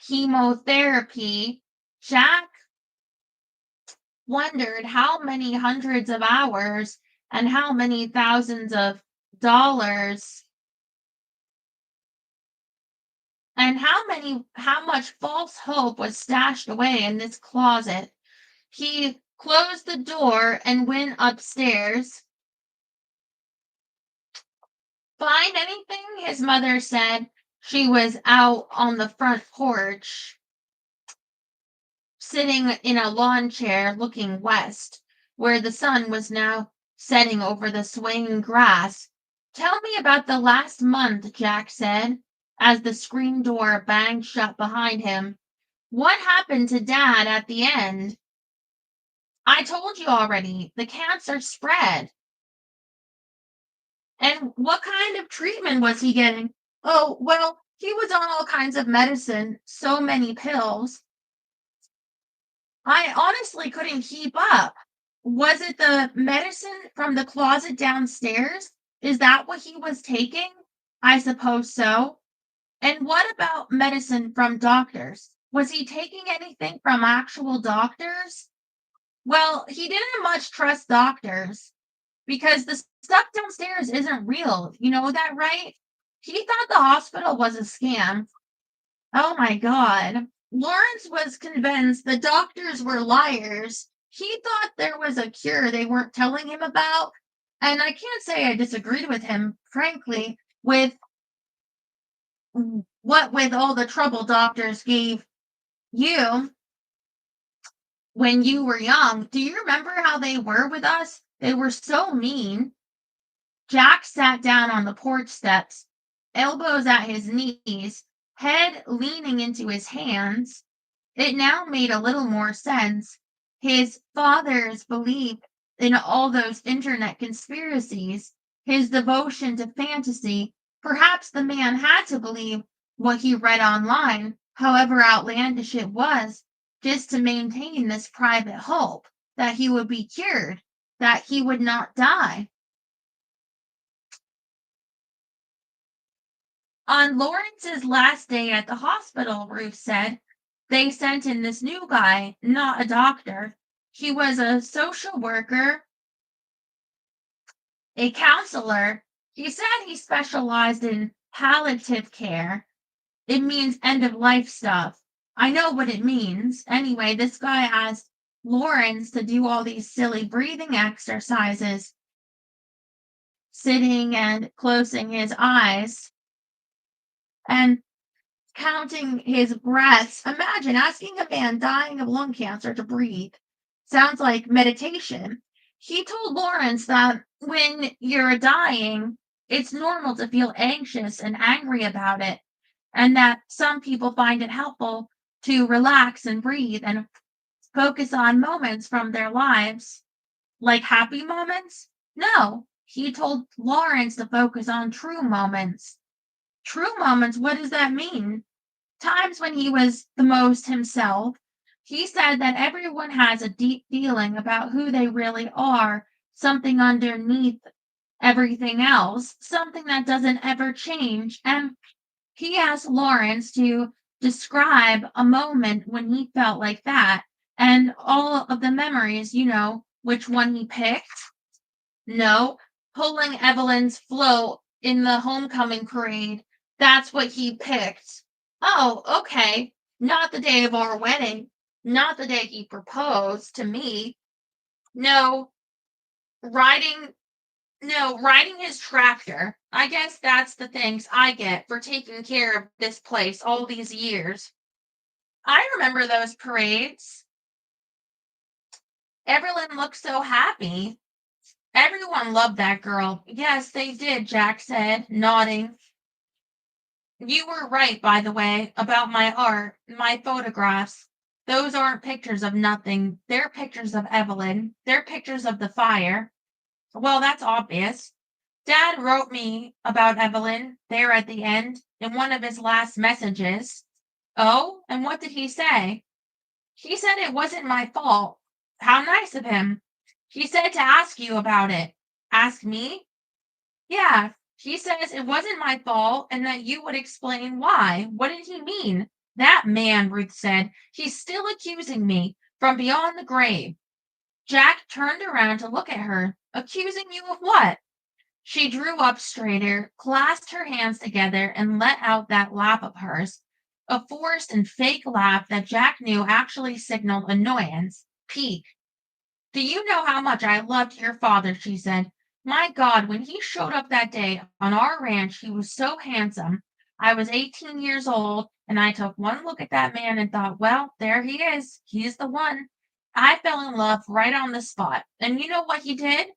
chemotherapy, Jack wondered how many hundreds of hours and how many thousands of dollars and how much false hope was stashed away in this closet. He closed the door and went upstairs. Find anything? His mother said. She was out on the front porch, sitting in a lawn chair looking west, where the sun was now setting over the swaying grass. Tell me about the last month, Jack said, as the screen door banged shut behind him. What happened to Dad at the end? I told you already, the cancer spread. And what kind of treatment was he getting? Oh, well, he was on all kinds of medicine, so many pills. I honestly couldn't keep up. Was it the medicine from the closet downstairs? Is that what he was taking? I suppose so. And what about medicine from doctors? Was he taking anything from actual doctors? Well, he didn't much trust doctors because the stuff downstairs isn't real. You know that, right? He thought the hospital was a scam. Oh my God. Lawrence was convinced the doctors were liars. He thought there was a cure they weren't telling him about. And I can't say I disagreed with him, frankly, with what with all the trouble doctors gave you when you were young. Do you remember how they were with us? They were so mean. Jack sat down on the porch steps, elbows at his knees, head leaning into his hands. It now made a little more sense. His father's belief in all those internet conspiracies, his devotion to fantasy. Perhaps the man had to believe what he read online, however outlandish it was, just to maintain this private hope that he would be cured, that he would not die. On Lawrence's last day at the hospital, Ruth said, they sent in this new guy, not a doctor. He was a social worker, a counselor. He said he specialized in palliative care. It means end of life stuff. I know what it means. Anyway, this guy asked Lawrence to do all these silly breathing exercises, sitting and closing his eyes and counting his breaths. Imagine asking a man dying of lung cancer to breathe. Sounds like meditation. He told Lawrence that when you're dying, it's normal to feel anxious and angry about it, and that some people find it helpful to relax and breathe and focus on moments from their lives. Like happy moments? No, he told Lawrence to focus on true moments. True moments, what does that mean? Times when he was the most himself. He said that everyone has a deep feeling about who they really are, something underneath everything else, something that doesn't ever change. And he asked Lawrence to describe a moment when he felt like that and all of the memories, which one he picked. No, pulling Evelyn's float in the homecoming parade. That's what he picked. Oh, okay. Not the day of our wedding. Not the day he proposed to me. No, riding riding his tractor. I guess that's the thanks I get for taking care of this place all these years. I remember those parades. Evelyn looked so happy. Everyone loved that girl. Yes, they did, Jack said, nodding. You were right, by the way, about my art, my photographs. Those aren't pictures of nothing. They're pictures of Evelyn. They're pictures of the fire. Well, that's obvious. Dad wrote me about Evelyn there at the end in one of his last messages. Oh, and what did he say? He said it wasn't my fault. How nice of him. He said to ask you about it. Ask me? Yeah, he says it wasn't my fault and that you would explain why. What did he mean? That man, Ruth said, he's still accusing me from beyond the grave. Jack turned around to look at her. Accusing you of what? She drew up straighter, clasped her hands together, and let out that laugh of hers, a forced and fake laugh that Jack knew actually signaled annoyance, pique. Do you know how much I loved your father? She said. My God, when he showed up that day on our ranch, he was so handsome. I was 18 years old, and I took one look at that man and thought, well, there he is. He's the one. I fell in love right on the spot. And you know what he did?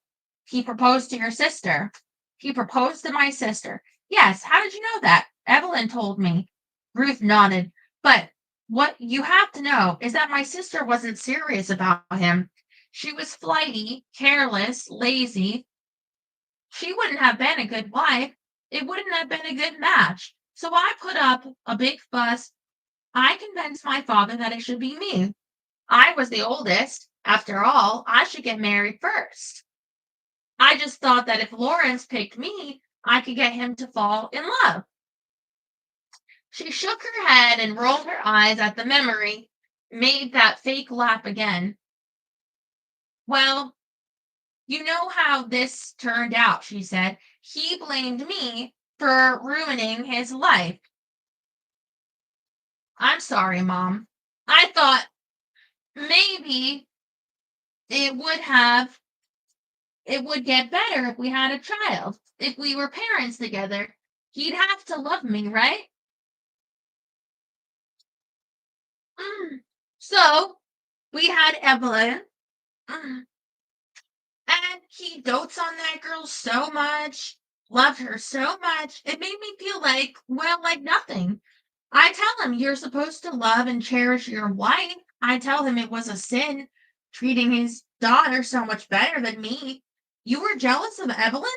He proposed to your sister. He proposed to my sister. Yes, how did you know that? Evelyn told me. Ruth nodded. But what you have to know is that my sister wasn't serious about him. She was flighty, careless, lazy. She wouldn't have been a good wife. It wouldn't have been a good match. So I put up a big fuss. I convinced my father that it should be me. I was the oldest. After all, I should get married first. I just thought that if Lawrence picked me, I could get him to fall in love. She shook her head and rolled her eyes at the memory, made that fake laugh again. Well, you know how this turned out, she said. He blamed me for ruining his life. I'm sorry, Mom. I thought maybe it would have it would get better if we had a child, if we were parents together. He'd have to love me, right? Mm. So we had Evelyn. Mm. And he dotes on that girl so much, loved her so much, it made me feel like, well, like nothing. I tell him you're supposed to love and cherish your wife. I tell him it was a sin treating his daughter so much better than me. You were jealous of Evelyn?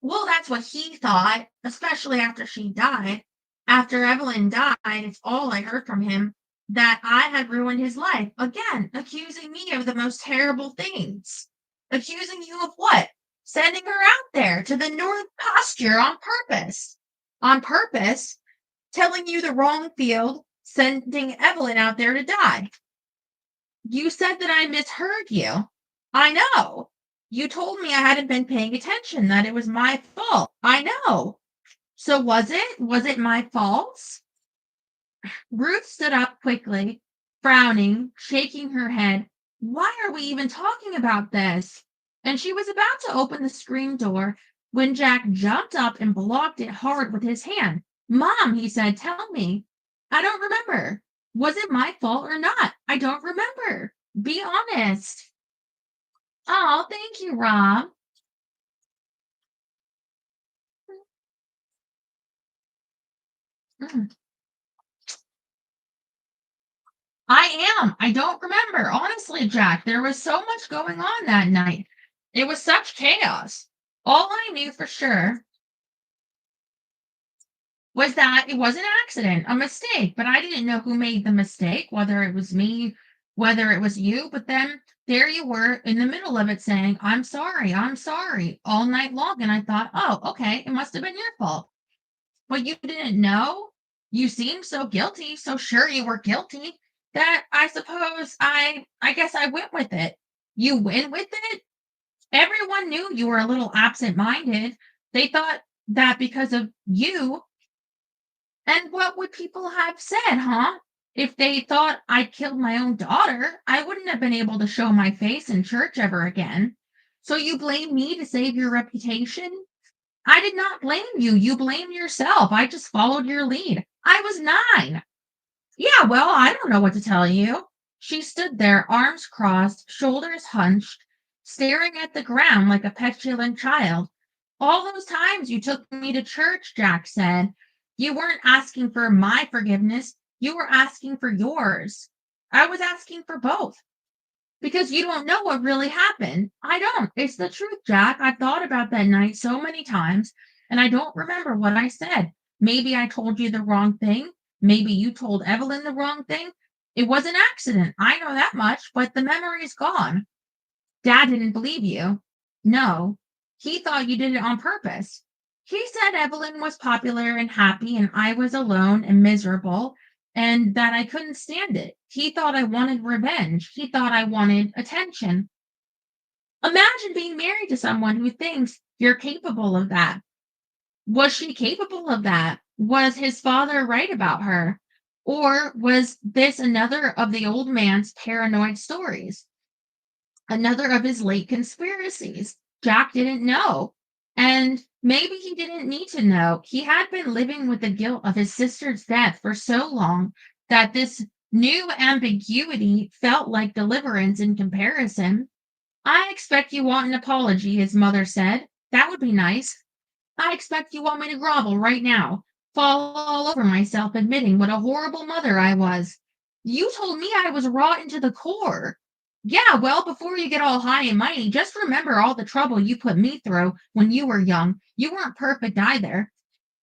Well, that's what he thought, especially after she died. After Evelyn died, it's all I heard from him that I had ruined his life. Again, accusing me of the most terrible things. Accusing you of what? Sending her out there to the north pasture on purpose. On purpose, telling you the wrong field, sending Evelyn out there to die. You said that I misheard you. I know. You told me I hadn't been paying attention, that it was my fault. I know. So was it? Was it my fault? Ruth stood up quickly, frowning, shaking her head. Why are we even talking about this? And she was about to open the screen door when Jack jumped up and blocked it hard with his hand. Mom, he said, tell me. I don't remember. Was it my fault or not? I don't remember. Be honest. Oh, thank you, Rob. Mm. I am. I don't remember. Honestly, Jack, there was so much going on that night. It was such chaos. All I knew for sure was that it was an accident, a mistake, but I didn't know who made the mistake, whether it was me, whether it was you. But then there you were in the middle of it saying, I'm sorry, all night long. And I thought, oh, okay, it must have been your fault. But you didn't know. You seemed so guilty, so sure you were guilty that I suppose I guess I went with it. You went with it? Everyone knew you were a little absent-minded. They thought that because of you. And what would people have said, huh? If they thought I killed my own daughter, I wouldn't have been able to show my face in church ever again. So you blame me to save your reputation? I did not blame you. You blamed yourself. I just followed your lead. I was 9. Yeah, well, I don't know what to tell you. She stood there, arms crossed, shoulders hunched, staring at the ground like a petulant child. All those times you took me to church, Jack said. You weren't asking for my forgiveness. You were asking for yours. I was asking for both because you don't know what really happened. I don't. It's the truth, Jack. I've thought about that night so many times, and I don't remember what I said. Maybe I told you the wrong thing. Maybe you told Evelyn the wrong thing. It was an accident. I know that much, but the memory's gone. Dad didn't believe you. No, he thought you did it on purpose. He said Evelyn was popular and happy, and I was alone and miserable, and that I couldn't stand it. He thought I wanted revenge. He thought I wanted attention. Imagine being married to someone who thinks you're capable of that. Was she capable of that? Was his father right about her? Or was this another of the old man's paranoid stories? Another of his late conspiracies? Jack didn't know. And maybe he didn't need to know. He had been living with the guilt of his sister's death for so long that this new ambiguity felt like deliverance in comparison. I expect you want an apology, his mother said. That would be nice. I expect you want me to grovel right now, fall all over myself, admitting what a horrible mother I was. You told me I was rotten to the core. Yeah, well, before you get all high and mighty, just remember all the trouble you put me through when you were young. You weren't perfect either.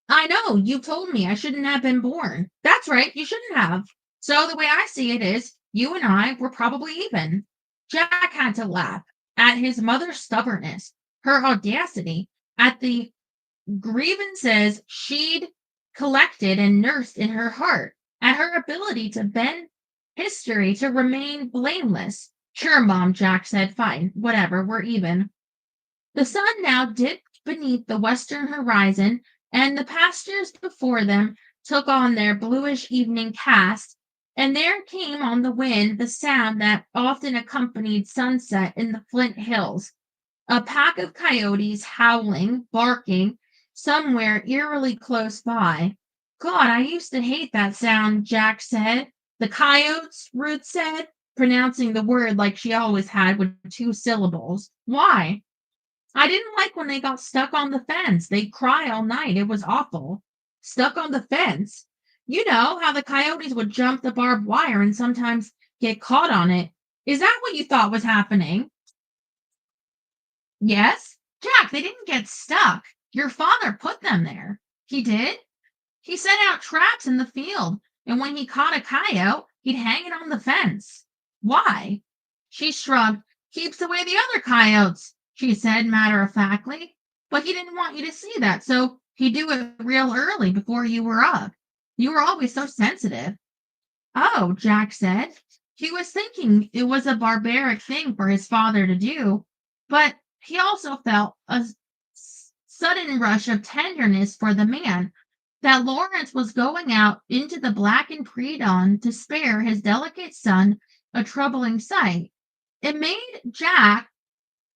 I know, you told me I shouldn't have been born. That's right, you shouldn't have. So the way I see it is, you and I were probably even. Jack had to laugh at his mother's stubbornness, her audacity, at the grievances she'd collected and nursed in her heart, and her ability to bend history to remain blameless. Sure, Mom, Jack said. Fine, whatever, we're even. The sun now dipped beneath the western horizon, and the pastures before them took on their bluish evening cast, and there came on the wind the sound that often accompanied sunset in the Flint Hills, a pack of coyotes howling, barking, somewhere eerily close by. God, I used to hate that sound, Jack said. The coyotes, Ruth said, pronouncing the word like she always had with two syllables. Why? I didn't like when they got stuck on the fence. They'd cry all night. It was awful. Stuck on the fence. You know how the coyotes would jump the barbed wire and sometimes get caught on it. Is that what you thought was happening? Yes? Jack, they didn't get stuck. Your father put them there. He did? He set out traps in the field, and when he caught a coyote, he'd hang it on the fence. Why? She shrugged. Keeps away the other coyotes, she said matter of factly. But he didn't want you to see that, so he'd do it real early before you were up. You were always so sensitive. Oh, Jack said. He was thinking it was a barbaric thing for his father to do, but he also felt a sudden rush of tenderness for the man, that Lawrence was going out into the blackened pre-dawn to spare his delicate son a troubling sight. It made Jack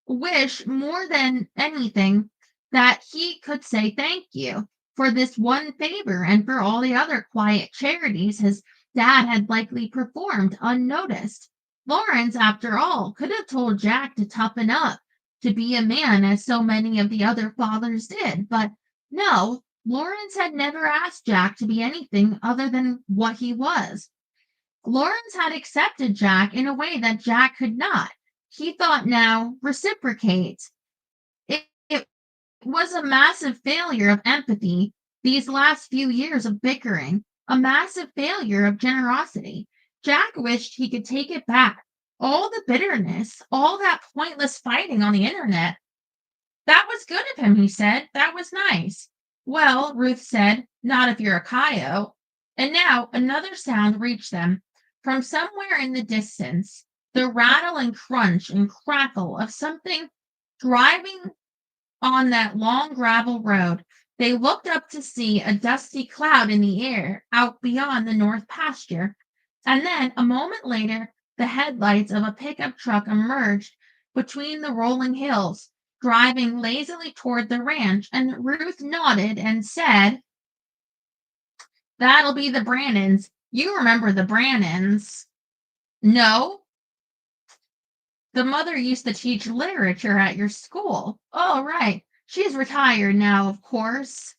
wish more than anything that he could say thank you for this one favor and for all the other quiet charities his dad had likely performed unnoticed. Lawrence, after all, could have told Jack to toughen up, to be a man as so many of the other fathers did, but no, Lawrence had never asked Jack to be anything other than what he was. Lawrence had accepted Jack in a way that Jack could not. He thought now reciprocate. It was a massive failure of empathy, these last few years of bickering, a massive failure of generosity. Jack wished he could take it back. All the bitterness, all that pointless fighting on the internet. That was good of him, he said. That was nice. Well, Ruth said, not if you're a coyote. And now another sound reached them from somewhere in the distance, the rattle and crunch and crackle of something driving on that long gravel road. They looked up to see a dusty cloud in the air out beyond the north pasture. And then, a moment later, the headlights of a pickup truck emerged between the rolling hills, driving lazily toward the ranch. And Ruth nodded and said, that'll be the Brannons. You remember the Brannons. No, the mother used to teach literature at your school. Oh, right. She's retired now, of course.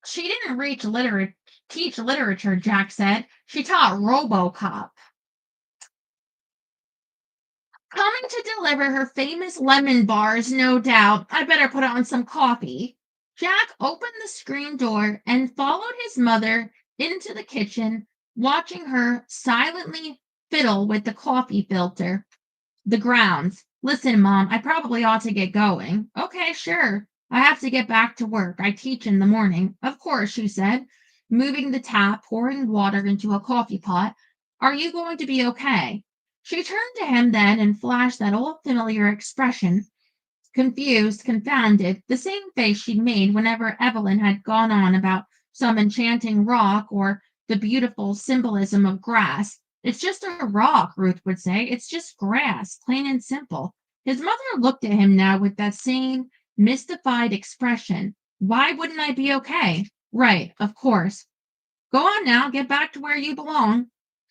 She didn't teach literature, Jack said. She taught RoboCop. Coming to deliver her famous lemon bars, no doubt. I better put on some coffee. Jack opened the screen door and followed his mother into the kitchen, watching her silently fiddle with the coffee filter. The grounds. Listen, Mom, I probably ought to get going. Okay, sure. I have to get back to work. I teach in the morning. Of course, she said, moving the tap, pouring water into a coffee pot. Are you going to be okay? She turned to him then and flashed that old familiar expression, confused, confounded, the same face she'd made whenever Evelyn had gone on about some enchanting rock or the beautiful symbolism of grass. It's just a rock, Ruth would say. It's just grass, plain and simple. His mother looked at him now with that same mystified expression. Why wouldn't I be okay? Right, of course. Go on now, get back to where you belong.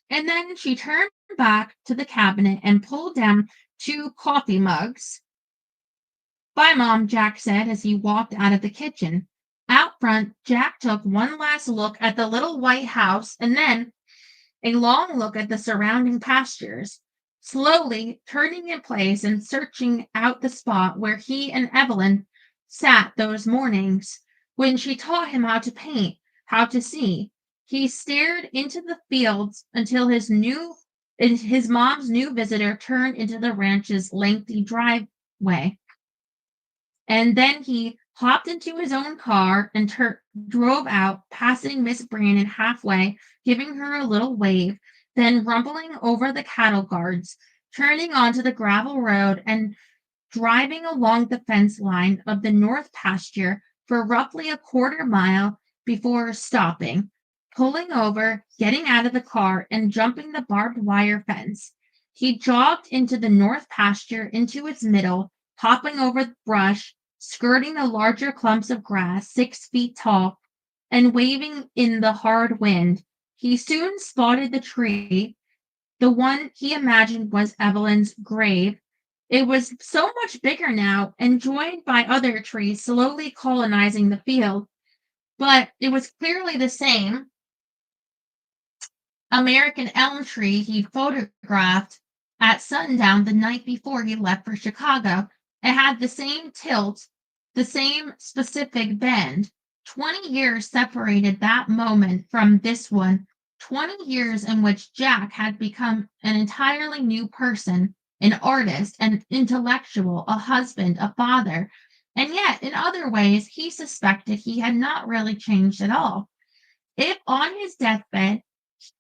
And then she turned back to the cabinet and pulled down two coffee mugs. Bye, Mom, Jack said as he walked out of the kitchen. Out front, Jack took one last look at the little white house and then a long look at the surrounding pastures, slowly turning in place and searching out the spot where he and Evelyn sat those mornings when she taught him how to paint, how to see. He stared into the fields until his mom's new visitor turned into the ranch's lengthy driveway. And then he hopped into his own car and drove out, passing Miss Brandon halfway, giving her a little wave, then rumbling over the cattle guards, turning onto the gravel road and driving along the fence line of the north pasture for roughly a quarter mile before stopping, pulling over, getting out of the car, and jumping the barbed wire fence. He jogged into the north pasture, into its middle, hopping over the brush, skirting the larger clumps of grass 6 feet tall, and waving in the hard wind. He soon spotted the tree, the one he imagined was Evelyn's grave. It was so much bigger now and joined by other trees slowly colonizing the field, but it was clearly the same American elm tree he'd photographed at sundown the night before he left for Chicago. It had the same tilt, the same specific bend. 20 years separated that moment from this one. 20 years in which Jack had become an entirely new person, an artist, an intellectual, a husband, a father. And yet, in other ways, he suspected he had not really changed at all. If on his deathbed,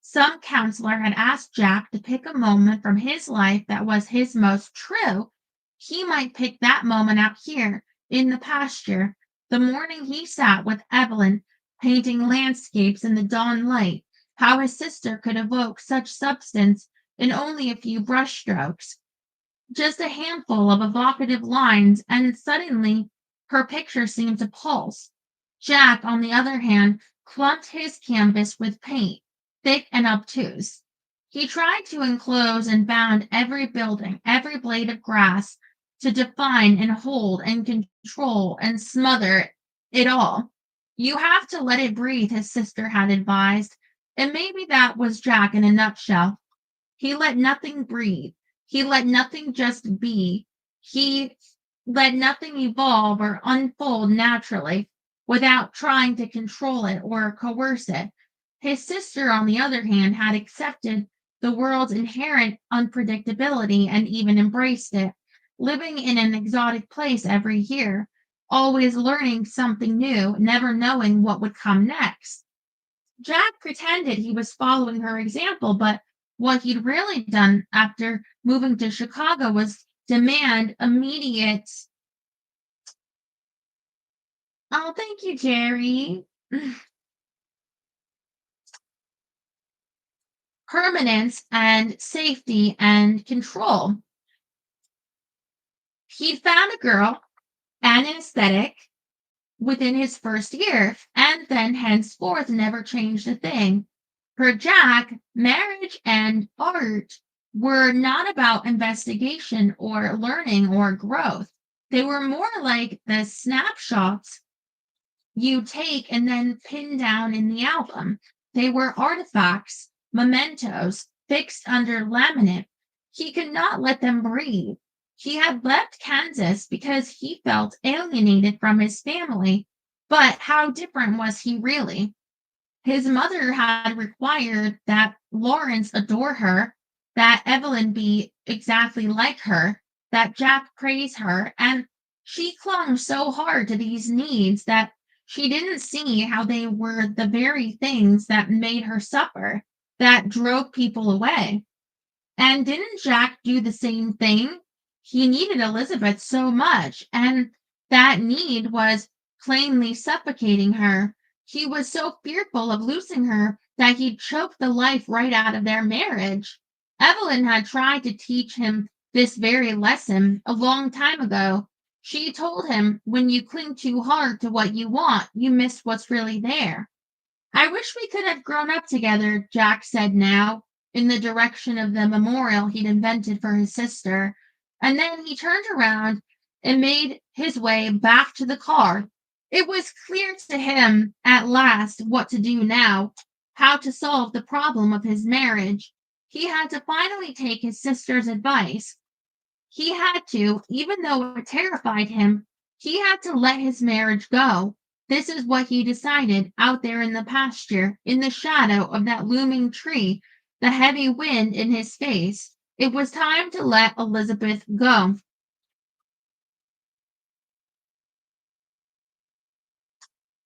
some counselor had asked Jack to pick a moment from his life that was his most true, he might pick that moment out here in the pasture, the morning he sat with Evelyn, painting landscapes in the dawn light, how his sister could evoke such substance in only a few brushstrokes, just a handful of evocative lines, and suddenly her picture seemed to pulse. Jack, on the other hand, clumped his canvas with paint, thick and obtuse. He tried to enclose and bound every building, every blade of grass, to define and hold and control and smother it all. You have to let it breathe, his sister had advised, and maybe that was Jack in a nutshell. He let nothing breathe. He let nothing just be. He let nothing evolve or unfold naturally without trying to control it or coerce it. His sister, on the other hand, had accepted the world's inherent unpredictability and even embraced it, living in an exotic place every year, always learning something new, never knowing what would come next. Jack pretended he was following her example, but what he'd really done after moving to Chicago was demand immediate, oh, thank you, Jerry, permanence and safety and control. He found a girl and an aesthetic within his first year, and then henceforth never changed a thing. For Jack, marriage and art were not about investigation or learning or growth. They were more like the snapshots you take and then pin down in the album. They were artifacts, mementos, fixed under laminate. He could not let them breathe. He had left Kansas because he felt alienated from his family, but how different was he really? His mother had required that Lawrence adore her, that Evelyn be exactly like her, that Jack praise her, and She clung so hard to these needs that she didn't see how they were the very things that made her suffer, that drove people away. And didn't Jack do the same thing? He needed Elizabeth so much, and that need was plainly suffocating her. He was so fearful of losing her that he choked the life right out of their marriage. Evelyn had tried to teach him this very lesson a long time ago. She told him when you cling too hard to what you want, you miss what's really there. I wish we could have grown up together, Jack said now, in the direction of the memorial he'd invented for his sister. And then he turned around and made his way back to the car. It was clear to him at last what to do now, how to solve the problem of his marriage. He had to finally take his sister's advice. He had to, even though it terrified him, he had to let his marriage go. This is what he decided out there in the pasture, in the shadow of that looming tree, the heavy wind in his face. It was time to let Elizabeth go.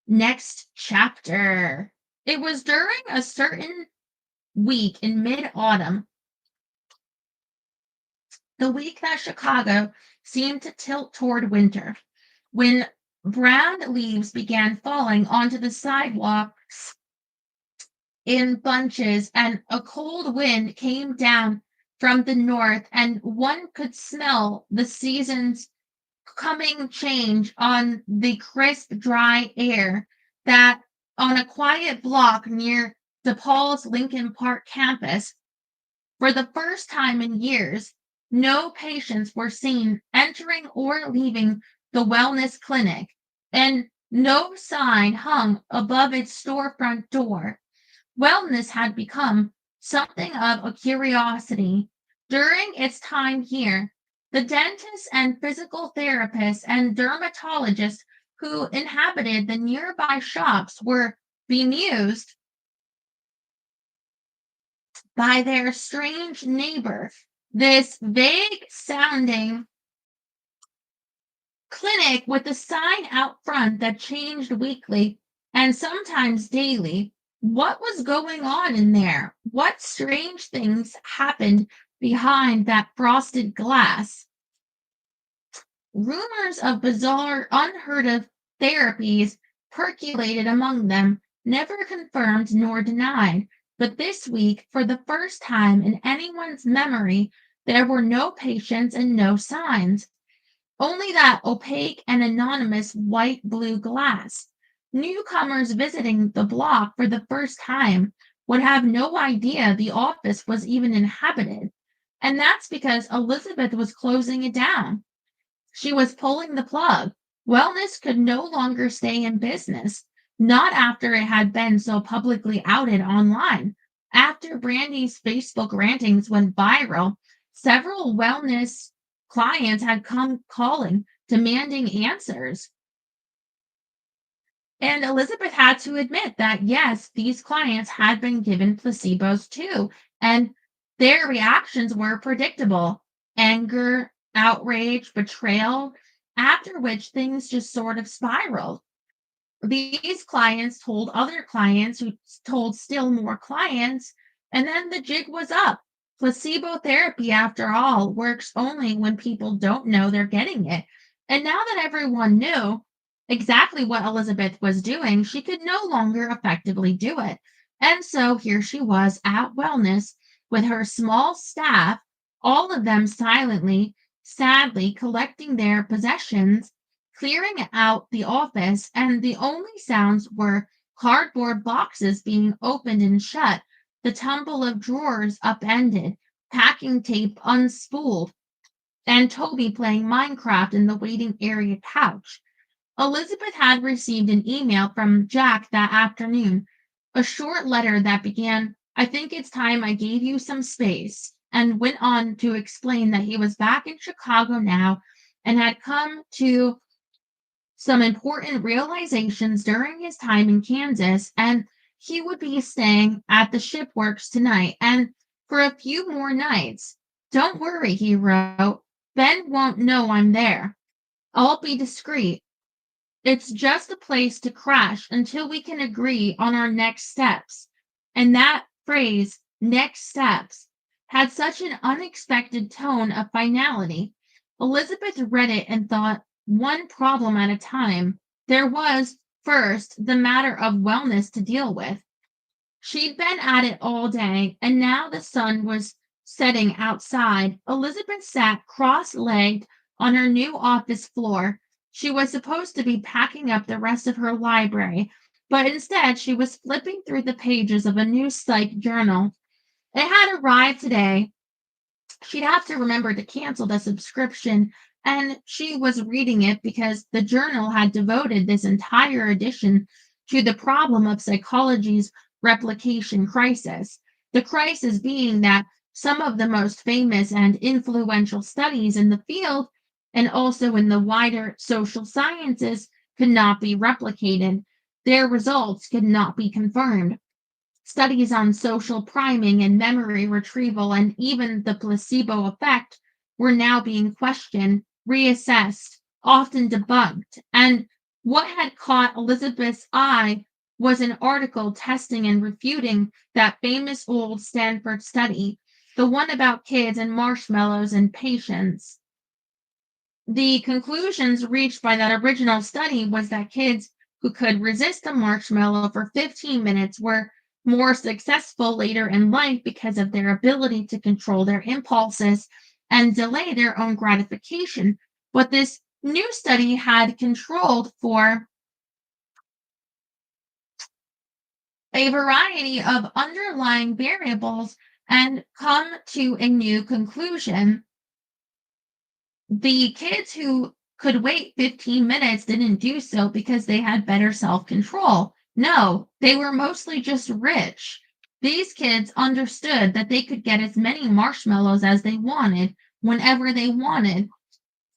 Next chapter. It was during a certain week in mid autumn, the week that Chicago seemed to tilt toward winter, when brown leaves began falling onto the sidewalks in bunches and a cold wind came down from the north and one could smell the season's coming change on the crisp dry air that on a quiet block near DePaul's Lincoln Park campus. For the first time in years, no patients were seen entering or leaving the wellness clinic, and no sign hung above its storefront door. Wellness had become something of a curiosity. During its time here, the dentists and physical therapists and dermatologists who inhabited the nearby shops were bemused by their strange neighbor, this vague sounding clinic with a sign out front that changed weekly and sometimes daily. What was going on in there? What strange things happened behind that frosted glass? Rumors of bizarre, unheard of therapies percolated among them, never confirmed nor denied. But this week, for the first time in anyone's memory, there were no patients and no signs. Only that opaque and anonymous white blue glass. Newcomers visiting the block for the first time would have no idea the office was even inhabited. And that's because Elizabeth was closing it down. She was pulling the plug. Wellness could no longer stay in business, not after it had been so publicly outed online. After Brandy's Facebook rantings went viral, several wellness clients had come calling, demanding answers. And Elizabeth had to admit that, yes, these clients had been given placebos too, and their reactions were predictable: anger, outrage, betrayal, after which things just sort of spiraled. These clients told other clients who told still more clients, and then the jig was up. Placebo therapy, after all, works only when people don't know they're getting it. And now that everyone knew exactly what Elizabeth was doing, she could no longer effectively do it. And so here she was at Wellness with her small staff, all of them silently, sadly collecting their possessions, clearing out the office, and the only sounds were cardboard boxes being opened and shut, the tumble of drawers upended, packing tape unspooled, and Toby playing Minecraft in the waiting area couch. Elizabeth had received an email from Jack that afternoon, a short letter that began, "I think it's time I gave you some space," and went on to explain that he was back in Chicago now and had come to some important realizations during his time in Kansas, and he would be staying at the shipworks tonight and for a few more nights. "Don't worry," he wrote. "Ben won't know I'm there." I'll be discreet. It's just a place to crash until we can agree on our next steps. And that phrase, next steps, had such an unexpected tone of finality. Elizabeth read it and thought, one problem at a time. There was, first, the matter of wellness to deal with. She'd been at it all day, and now the sun was setting outside. Elizabeth sat cross legged on her new office floor. She was supposed to be packing up the rest of her library, but instead she was flipping through the pages of a new psych journal. It had arrived today. She'd have to remember to cancel the subscription, and she was reading it because the journal had devoted this entire edition to the problem of psychology's replication crisis. The crisis being that some of the most famous and influential studies in the field and also in the wider social sciences could not be replicated. Their results could not be confirmed. Studies on social priming and memory retrieval and even the placebo effect were now being questioned, reassessed, often debunked. And what had caught Elizabeth's eye was an article testing and refuting that famous old Stanford study, the one about kids and marshmallows and patience. The conclusions reached by that original study was that kids who could resist a marshmallow for 15 minutes were more successful later in life because of their ability to control their impulses and delay their own gratification. But this new study had controlled for a variety of underlying variables and come to a new conclusion. The kids who could wait 15 minutes didn't do so because they had better self control. No, they were mostly just rich. These kids understood that they could get as many marshmallows as they wanted whenever they wanted,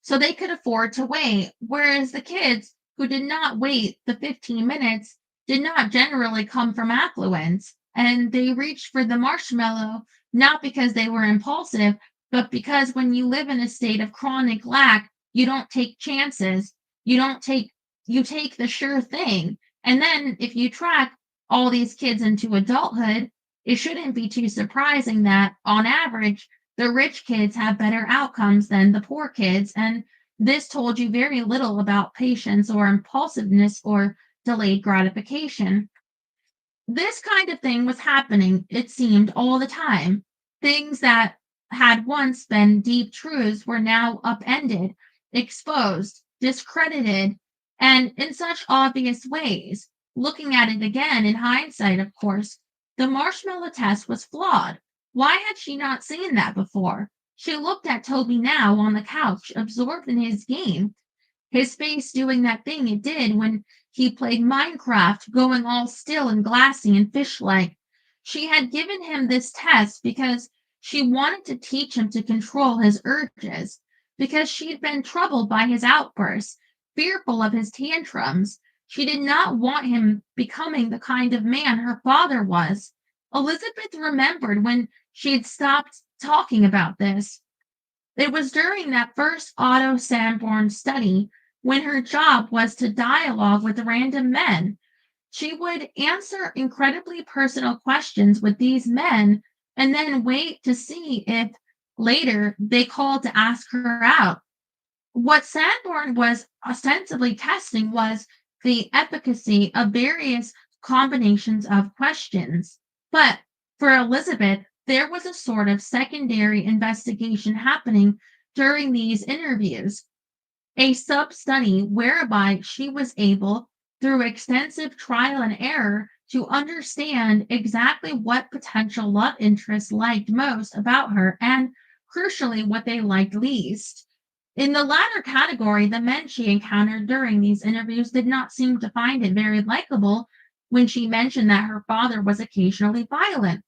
so they could afford to wait. Whereas the kids who did not wait the 15 minutes did not generally come from affluence, and they reached for the marshmallow not because they were impulsive, but because when you live in a state of chronic lack, you don't take chances. You don't take you take the sure thing. And then if you track all these kids into adulthood, it shouldn't be too surprising that on average the rich kids have better outcomes than the poor kids, and this told you very little about patience or impulsiveness or delayed gratification. This kind of thing was happening, it seemed, all the time. Things that had once been deep truths were now upended, exposed, discredited, and in such obvious ways. Looking at it again in hindsight, of course, the marshmallow test was flawed. Why had she not seen that before? She looked at Toby now on the couch, absorbed in his game, his face doing that thing it did when he played Minecraft, going all still and glassy and fish-like. She had given him this test because she wanted to teach him to control his urges, because she'd been troubled by his outbursts, fearful of his tantrums. She did not want him becoming the kind of man her father was. Elizabeth remembered when she'd stopped talking about this. It was during that first Otto Sanborn study when her job was to dialogue with random men. She would answer incredibly personal questions with these men and then wait to see if later they called to ask her out. What Sanborn was ostensibly testing was the efficacy of various combinations of questions. But for Elizabeth, there was a sort of secondary investigation happening during these interviews, a sub study whereby she was able, through extensive trial and error, to understand exactly what potential love interests liked most about her and, crucially, what they liked least. In the latter category, the men she encountered during these interviews did not seem to find it very likable when she mentioned that her father was occasionally violent.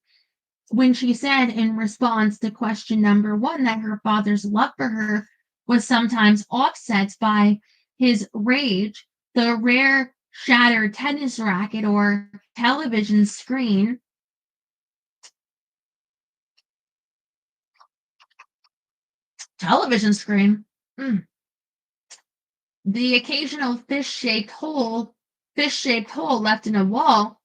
When she said in response to question number one that her father's love for her was sometimes offset by his rage, the rare shattered tennis racket or television screen, television screen. Mm. The occasional fish-shaped hole left in a wall,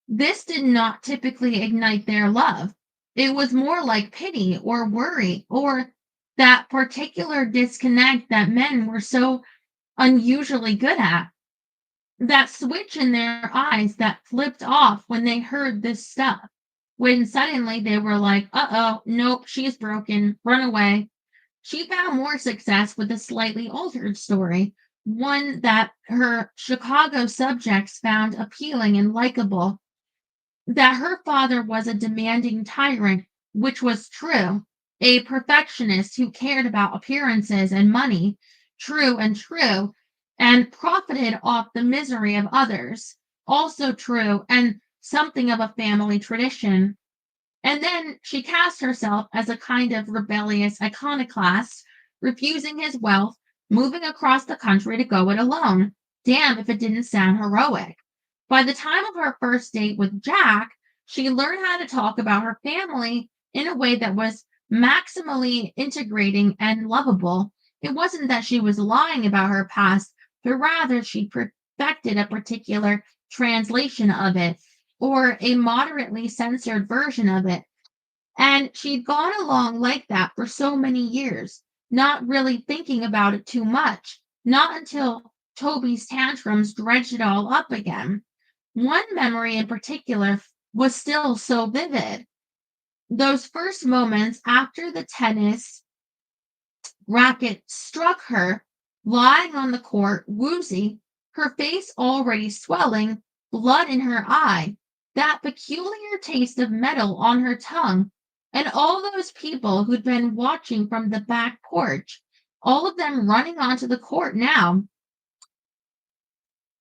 this did not typically ignite their love. It was more like pity or worry or that particular disconnect that men were so unusually good at. That switch in their eyes that flipped off when they heard this stuff. When suddenly they were like, uh oh, nope, she's broken, run away. She found more success with a slightly altered story, one that her Chicago subjects found appealing and likable, that her father was a demanding tyrant, which was true, a perfectionist who cared about appearances and money, true, and profited off the misery of others, also true, and something of a family tradition. And then she cast herself as a kind of rebellious iconoclast, refusing his wealth, moving across the country to go it alone. Damn if it didn't sound heroic. By the time of her first date with Jack, she learned how to talk about her family in a way that was maximally integrating and lovable. It wasn't that she was lying about her past, but rather she perfected a particular translation of it or a moderately censored version of it. And she'd gone along like that for so many years, not really thinking about it too much, not until Toby's tantrums dredged it all up again. One memory in particular was still so vivid. Those first moments after the tennis racket struck her, lying on the court, woozy, her face already swelling, blood in her eye, that peculiar taste of metal on her tongue, and all those people who'd been watching from the back porch, all of them running onto the court now,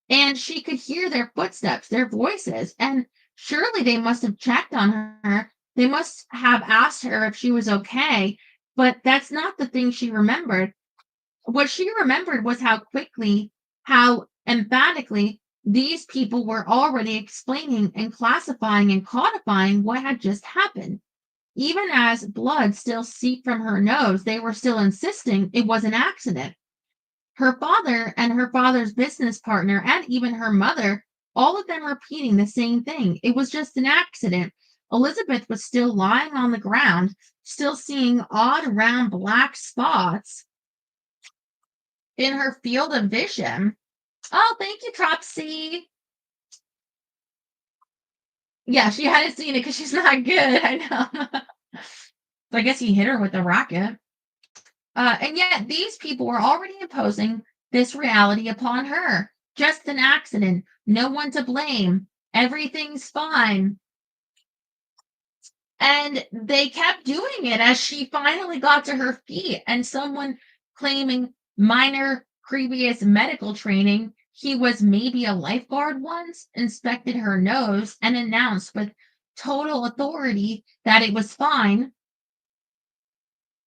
and she could hear their footsteps, their voices, and surely they must have checked on her. They must have asked her if she was okay, but that's not the thing she remembered. What she remembered was how quickly, how emphatically these people were already explaining and classifying and codifying what had just happened. Even as blood still seeped from her nose, they were still insisting it was an accident. Her father and her father's business partner, and even her mother, all of them repeating the same thing. It was just an accident. Elizabeth was still lying on the ground, still seeing odd round black spots in her field of vision. Oh, thank you, Tropsy. Yeah, she hadn't seen it because she's not good. I know. So I guess he hit her with the rocket. And yet these people were already imposing this reality upon her. Just an accident. No one to blame. Everything's fine. And they kept doing it as she finally got to her feet, and someone claiming minor previous medical training, he was maybe a lifeguard once, inspected her nose and announced with total authority that it was fine,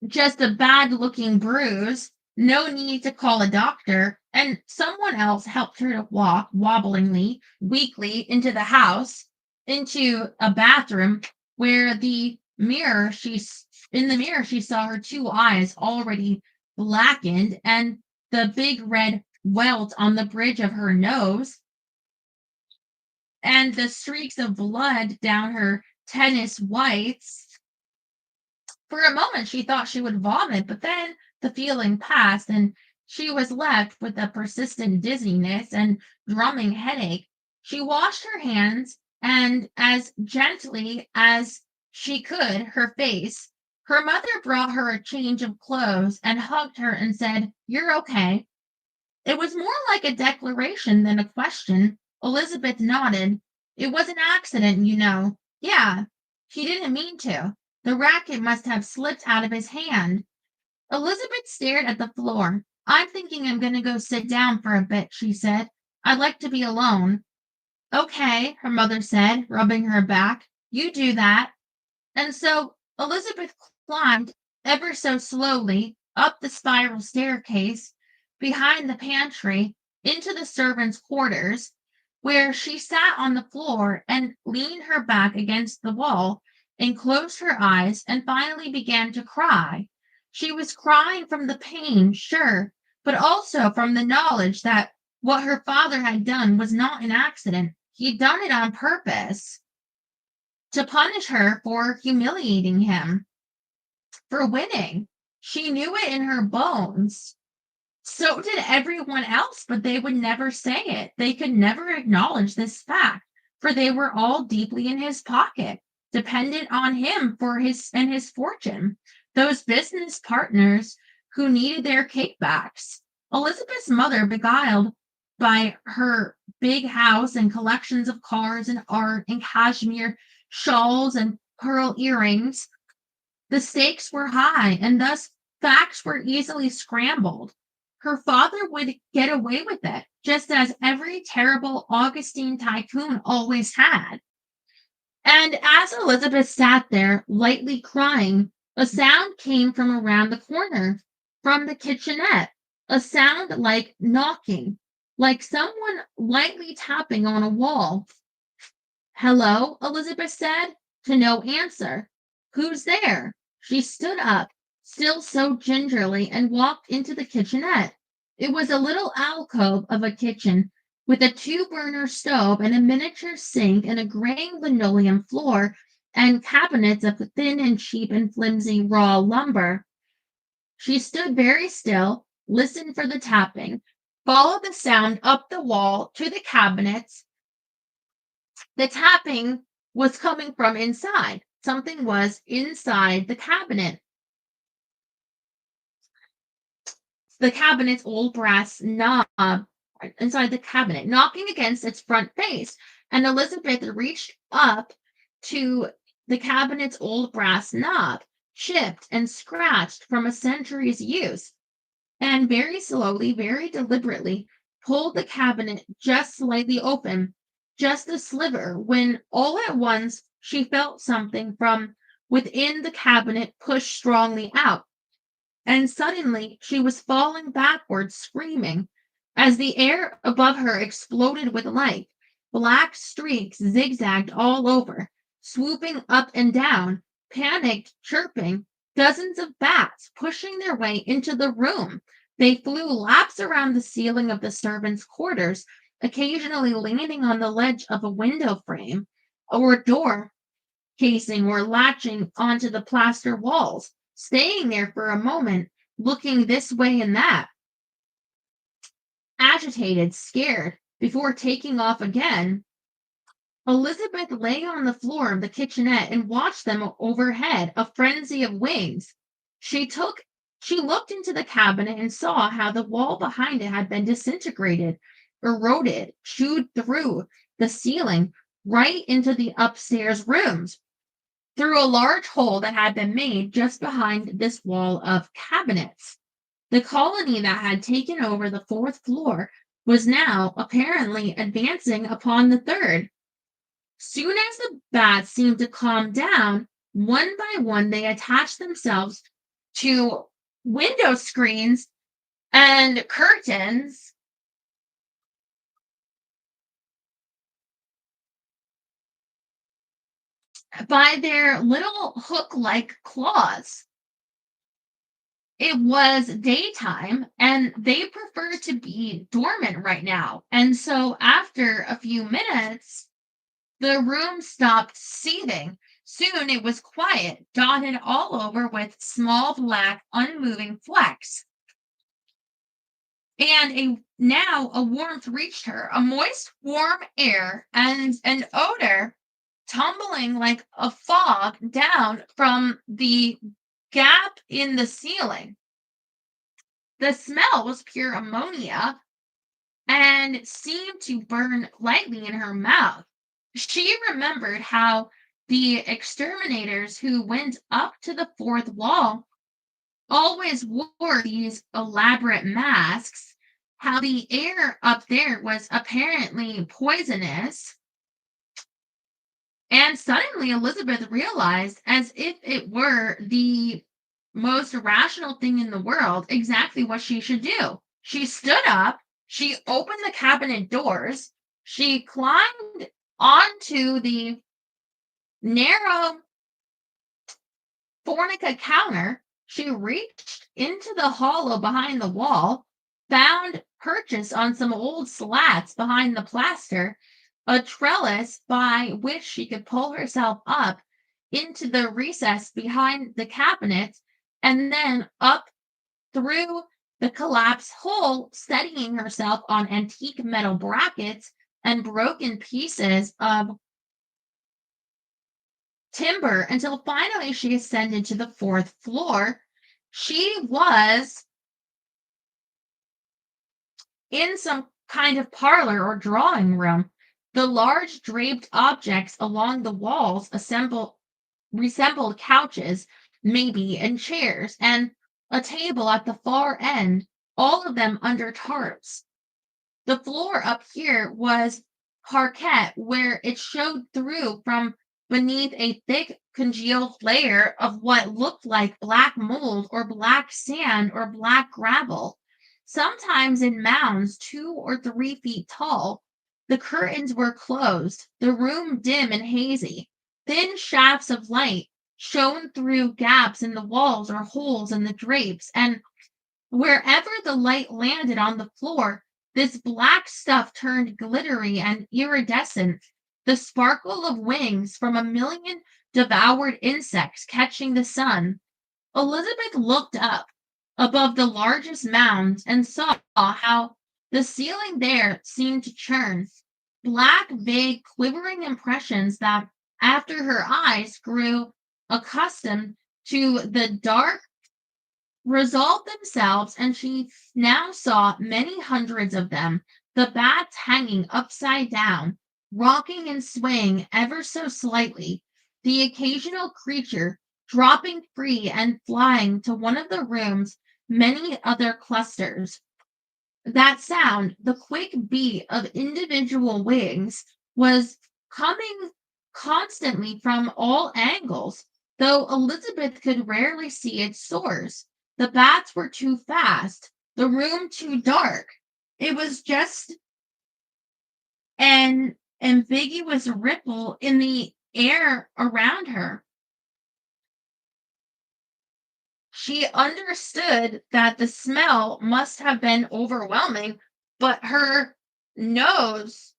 just a bad looking bruise, no need to call a doctor, and someone else helped her to walk wobblingly, weakly into the house, into a bathroom where in the mirror she saw her two eyes already blackened and the big red welt on the bridge of her nose and the streaks of blood down her tennis whites. For a moment, she thought she would vomit, but then the feeling passed and she was left with a persistent dizziness and drumming headache. She washed her hands and, as gently as she could, her face. Her mother brought her a change of clothes and hugged her and said, "You're okay." It was more like a declaration than a question. Elizabeth nodded. "It was an accident, you know." "Yeah, he didn't mean to. The racket must have slipped out of his hand." Elizabeth stared at the floor. "I'm thinking I'm going to go sit down for a bit," she said. "I'd like to be alone." "Okay," her mother said, rubbing her back. "You do that." And so Elizabeth climbed ever so slowly up the spiral staircase behind the pantry into the servants' quarters, where she sat on the floor and leaned her back against the wall and closed her eyes and finally began to cry. She was crying from the pain, sure, but also from the knowledge that what her father had done was not an accident. He'd done it on purpose to punish her for humiliating him, for winning. She knew it in her bones. So did everyone else, but they would never say it. They could never acknowledge this fact, for they were all deeply in his pocket, dependent on him for his fortune. Those business partners who needed their kickbacks. Elizabeth's mother, beguiled by her big house and collections of cars and art and cashmere shawls and pearl earrings, the stakes were high, and thus facts were easily scrambled. Her father would get away with it, just as every terrible Augustine tycoon always had. And as Elizabeth sat there, lightly crying, a sound came from around the corner, from the kitchenette, a sound like knocking, like someone lightly tapping on a wall. "Hello," Elizabeth said, to no answer. "Who's there?" She stood up, still so gingerly, and walked into the kitchenette. It was a little alcove of a kitchen with a two-burner stove and a miniature sink and a gray linoleum floor and cabinets of thin and cheap and flimsy raw lumber. She stood very still, listened for the tapping, followed the sound up the wall to the cabinets. The tapping was coming from inside. Something was inside the cabinet's old brass knob, inside the cabinet, knocking against its front face. And Elizabeth reached up to the cabinet's old brass knob, chipped and scratched from a century's use, and very slowly, very deliberately, pulled the cabinet just slightly open, just a sliver, when all at once she felt something from within the cabinet push strongly out, and suddenly she was falling backwards, screaming, as the air above her exploded with light. Black streaks zigzagged all over, swooping up and down, panicked, chirping, dozens of bats pushing their way into the room. They flew laps around the ceiling of the servants' quarters, occasionally leaning on the ledge of a window frame or door casing or latching onto the plaster walls, staying there for a moment, looking this way and that, agitated, scared, before taking off again. Elizabeth lay on the floor of the kitchenette and watched them overhead, a frenzy of wings. She took she looked into the cabinet and saw how the wall behind it had been disintegrated, eroded, chewed through the ceiling, right into the upstairs rooms, through a large hole that had been made just behind this wall of cabinets. The colony that had taken over the fourth floor was now apparently advancing upon the third. Soon as the bats seemed to calm down, one by one they attached themselves to window screens and curtains by their little hook like claws. It was daytime and they prefer to be dormant right now. And so after a few minutes, the room stopped seething. Soon it was quiet, dotted all over with small black unmoving flecks. And now a warmth reached her, a moist, warm air and an odor tumbling like a fog down from the gap in the ceiling. The smell was pure ammonia and seemed to burn lightly in her mouth. She remembered how the exterminators who went up to the fourth wall always wore these elaborate masks, how the air up there was apparently poisonous. And suddenly Elizabeth realized, as if it were the most rational thing in the world, exactly what she should do. She stood up, she opened the cabinet doors, she climbed onto the narrow fornica counter, she reached into the hollow behind the wall, found perched on some old slats behind the plaster a trellis by which she could pull herself up into the recess behind the cabinet and then up through the collapsed hole, steadying herself on antique metal brackets and broken pieces of timber until finally she ascended to the fourth floor. She was in some kind of parlor or drawing room. The large draped objects along the walls resembled couches, maybe, and chairs, and a table at the far end, all of them under tarps. The floor up here was parquet, where it showed through from beneath a thick congealed layer of what looked like black mold or black sand or black gravel, sometimes in mounds 2 or 3 feet tall. The curtains were closed, the room dim and hazy. Thin shafts of light shone through gaps in the walls or holes in the drapes, and wherever the light landed on the floor, this black stuff turned glittery and iridescent, the sparkle of wings from a million devoured insects catching the sun. Elizabeth looked up above the largest mounds and saw how the ceiling there seemed to churn, black, vague, quivering impressions that, after her eyes grew accustomed to the dark, resolved themselves, and she now saw many hundreds of them, the bats hanging upside down, rocking and swaying ever so slightly, the occasional creature dropping free and flying to one of the room's many other clusters. That sound, the quick beat of individual wings, was coming constantly from all angles, though Elizabeth could rarely see its source. The bats were too fast, the room too dark. It was just an ambiguous ripple in the air around her. She understood that the smell must have been overwhelming, but her nose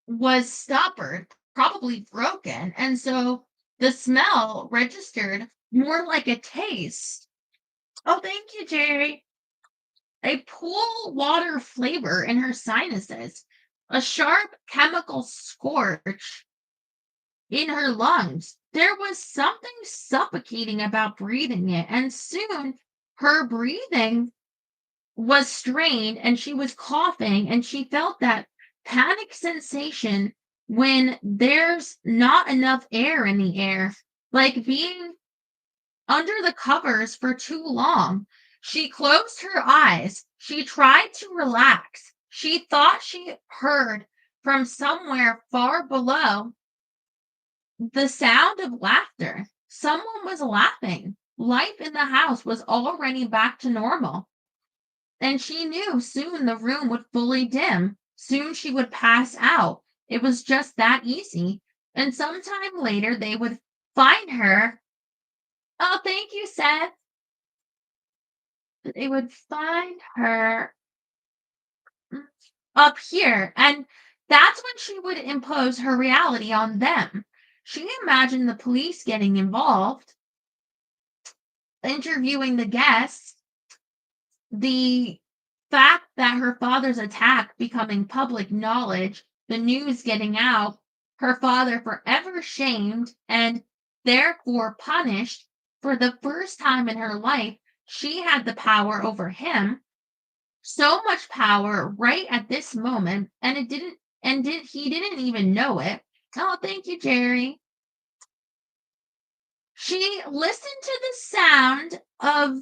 was stubborn, probably broken, and so the smell registered more like a taste. Oh, thank you, Jerry. A pool water flavor in her sinuses, a sharp chemical scorch in her lungs. There was something suffocating about breathing it, and soon her breathing was strained and she was coughing, and she felt that panic sensation when there's not enough air in the air, like being under the covers for too long. She closed her eyes. She tried to relax. She thought she heard from somewhere far below the sound of laughter. Someone was laughing. Life in the house was already back to normal. And she knew soon the room would fully dim. Soon she would pass out. It was just that easy. And sometime later they would find her. Oh, thank you, Seth. They would find her up here. And that's when she would impose her reality on them. She imagined the police getting involved, interviewing the guests, the fact that her father's attack becoming public knowledge, the news getting out, her father forever shamed and therefore punished. For the first time in her life, she had the power over him. So much power right at this moment, and he didn't even know it. Oh, thank you, Jerry. She listened to the sound of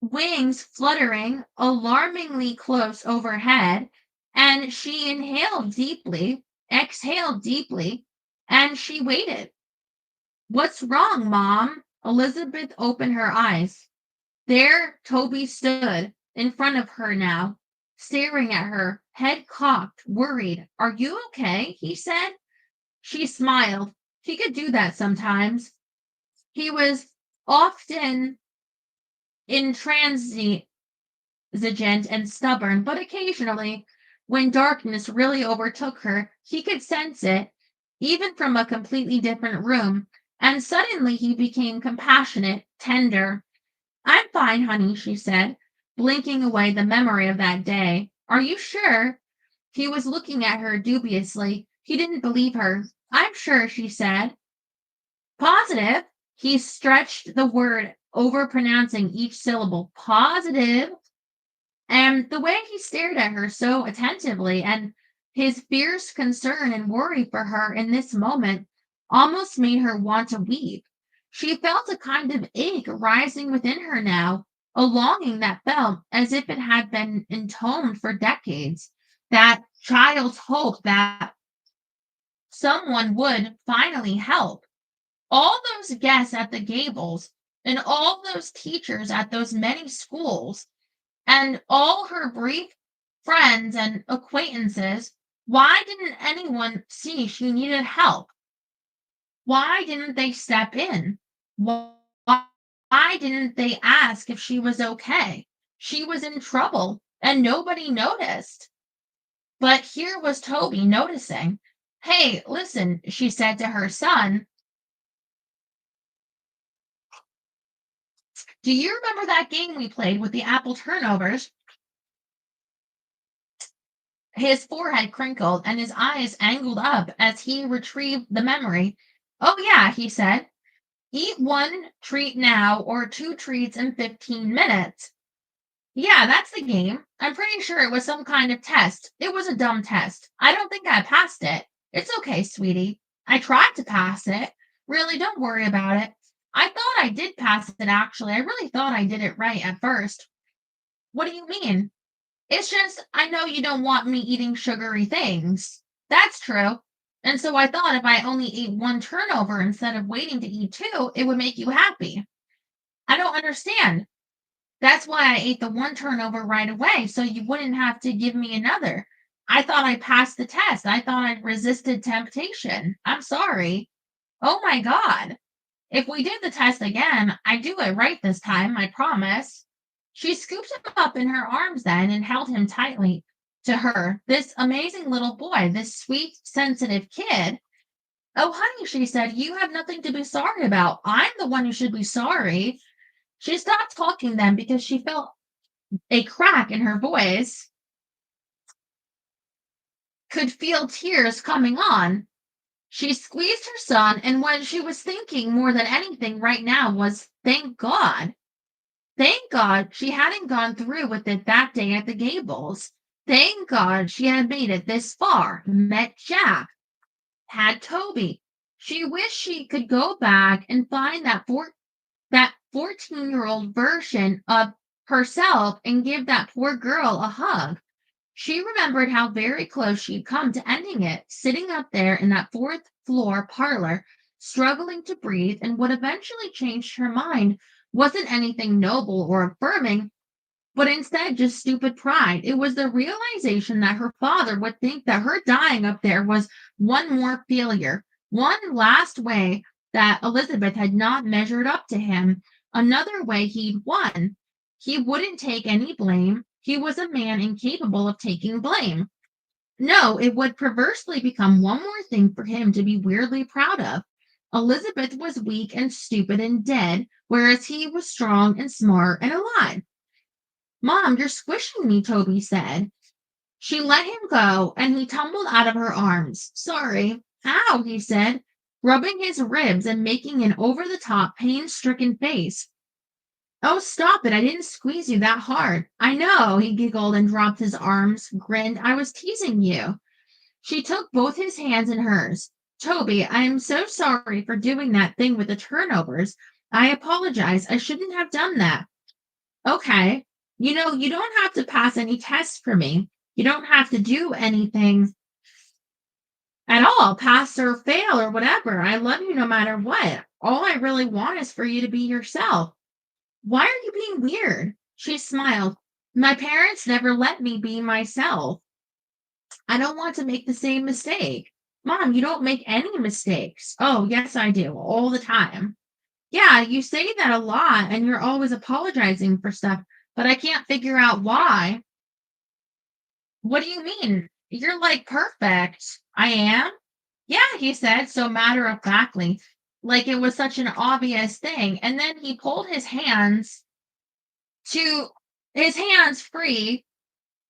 wings fluttering alarmingly close overhead, and she inhaled deeply, exhaled deeply, and she waited. What's wrong, Mom? Elizabeth opened her eyes. There Toby stood in front of her now, staring at her, head cocked, worried. Are you okay? He said. She smiled. He could do that sometimes. He was often in transit intransigent and stubborn, but occasionally, when darkness really overtook her, he could sense it, even from a completely different room, and suddenly he became compassionate, tender. I'm fine, honey, she said, blinking away the memory of that day. Are you sure? He was looking at her dubiously. He didn't believe her. I'm sure, she said. Positive. He stretched the word, overpronouncing each syllable. Positive. And the way he stared at her so attentively and his fierce concern and worry for her in this moment almost made her want to weep. She felt a kind of ache rising within her now, a longing that felt as if it had been entombed for decades, that child's hope that someone would finally help. All those guests at the Gables and all those teachers at those many schools and all her brief friends and acquaintances, why didn't anyone see she needed help? Why didn't they step in? Why, why didn't they ask if she was okay? She was in trouble and nobody noticed. But here was Toby noticing. Hey, listen, she said to her son, do you remember that game we played with the apple turnovers? His forehead crinkled and his eyes angled up as he retrieved the memory. Oh, yeah, he said. Eat one treat now or two treats in 15 minutes. Yeah, that's the game. I'm pretty sure it was some kind of test. It was a dumb test. I don't think I passed it. It's okay, sweetie. I tried to pass it. Really, don't worry about it. I thought I did pass it, actually. I really thought I did it right at first. What do you mean? It's just, I know you don't want me eating sugary things. That's true. And so I thought if I only ate one turnover instead of waiting to eat two, it would make you happy. I don't understand. That's why I ate the one turnover right away, so you wouldn't have to give me another. I thought I passed the test. I thought I resisted temptation. I'm sorry. Oh my God. If we did the test again, I'd do it right this time, I promise. She scooped him up in her arms then and held him tightly to her. This amazing little boy, this sweet, sensitive kid. Oh, honey, she said, you have nothing to be sorry about. I'm the one who should be sorry. She stopped talking then because she felt a crack in her voice, could feel tears coming on. She squeezed her son, and what she was thinking more than anything right now was, thank God. Thank God she hadn't gone through with it that day at the Gables. Thank God she had made it this far, met Jack, had Toby. She wished she could go back and find that 14-year-old version of herself and give that poor girl a hug. She remembered how very close she'd come to ending it, sitting up there in that fourth floor parlor, struggling to breathe, and what eventually changed her mind wasn't anything noble or affirming, but instead just stupid pride. It was the realization that her father would think that her dying up there was one more failure, one last way that Elizabeth had not measured up to him, another way he'd won. He wouldn't take any blame. He was a man incapable of taking blame. No, it would perversely become one more thing for him to be weirdly proud of. Elizabeth was weak and stupid and dead, whereas he was strong and smart and alive. Mom, you're squishing me, Toby said. She let him go, and he tumbled out of her arms. Sorry. Ow, he said, rubbing his ribs and making an over-the-top, pain-stricken face. Oh, stop it. I didn't squeeze you that hard. I know, he giggled and dropped his arms, grinned. I was teasing you. She took both his hands in hers. Toby, I am so sorry for doing that thing with the turnovers. I apologize. I shouldn't have done that. Okay. You know, you don't have to pass any tests for me. You don't have to do anything at all, pass or fail or whatever. I love you no matter what. All I really want is for you to be yourself. Why are you being weird? She smiled. My parents never let me be myself. I don't want to make the same mistake. Mom, you don't make any mistakes. Oh, yes, I do, all the time. Yeah, you say that a lot and you're always apologizing for stuff, but I can't figure out why. What do you mean? You're like perfect. I am? Yeah, he said, so matter of factly, like it was such an obvious thing. And then he pulled to his hands free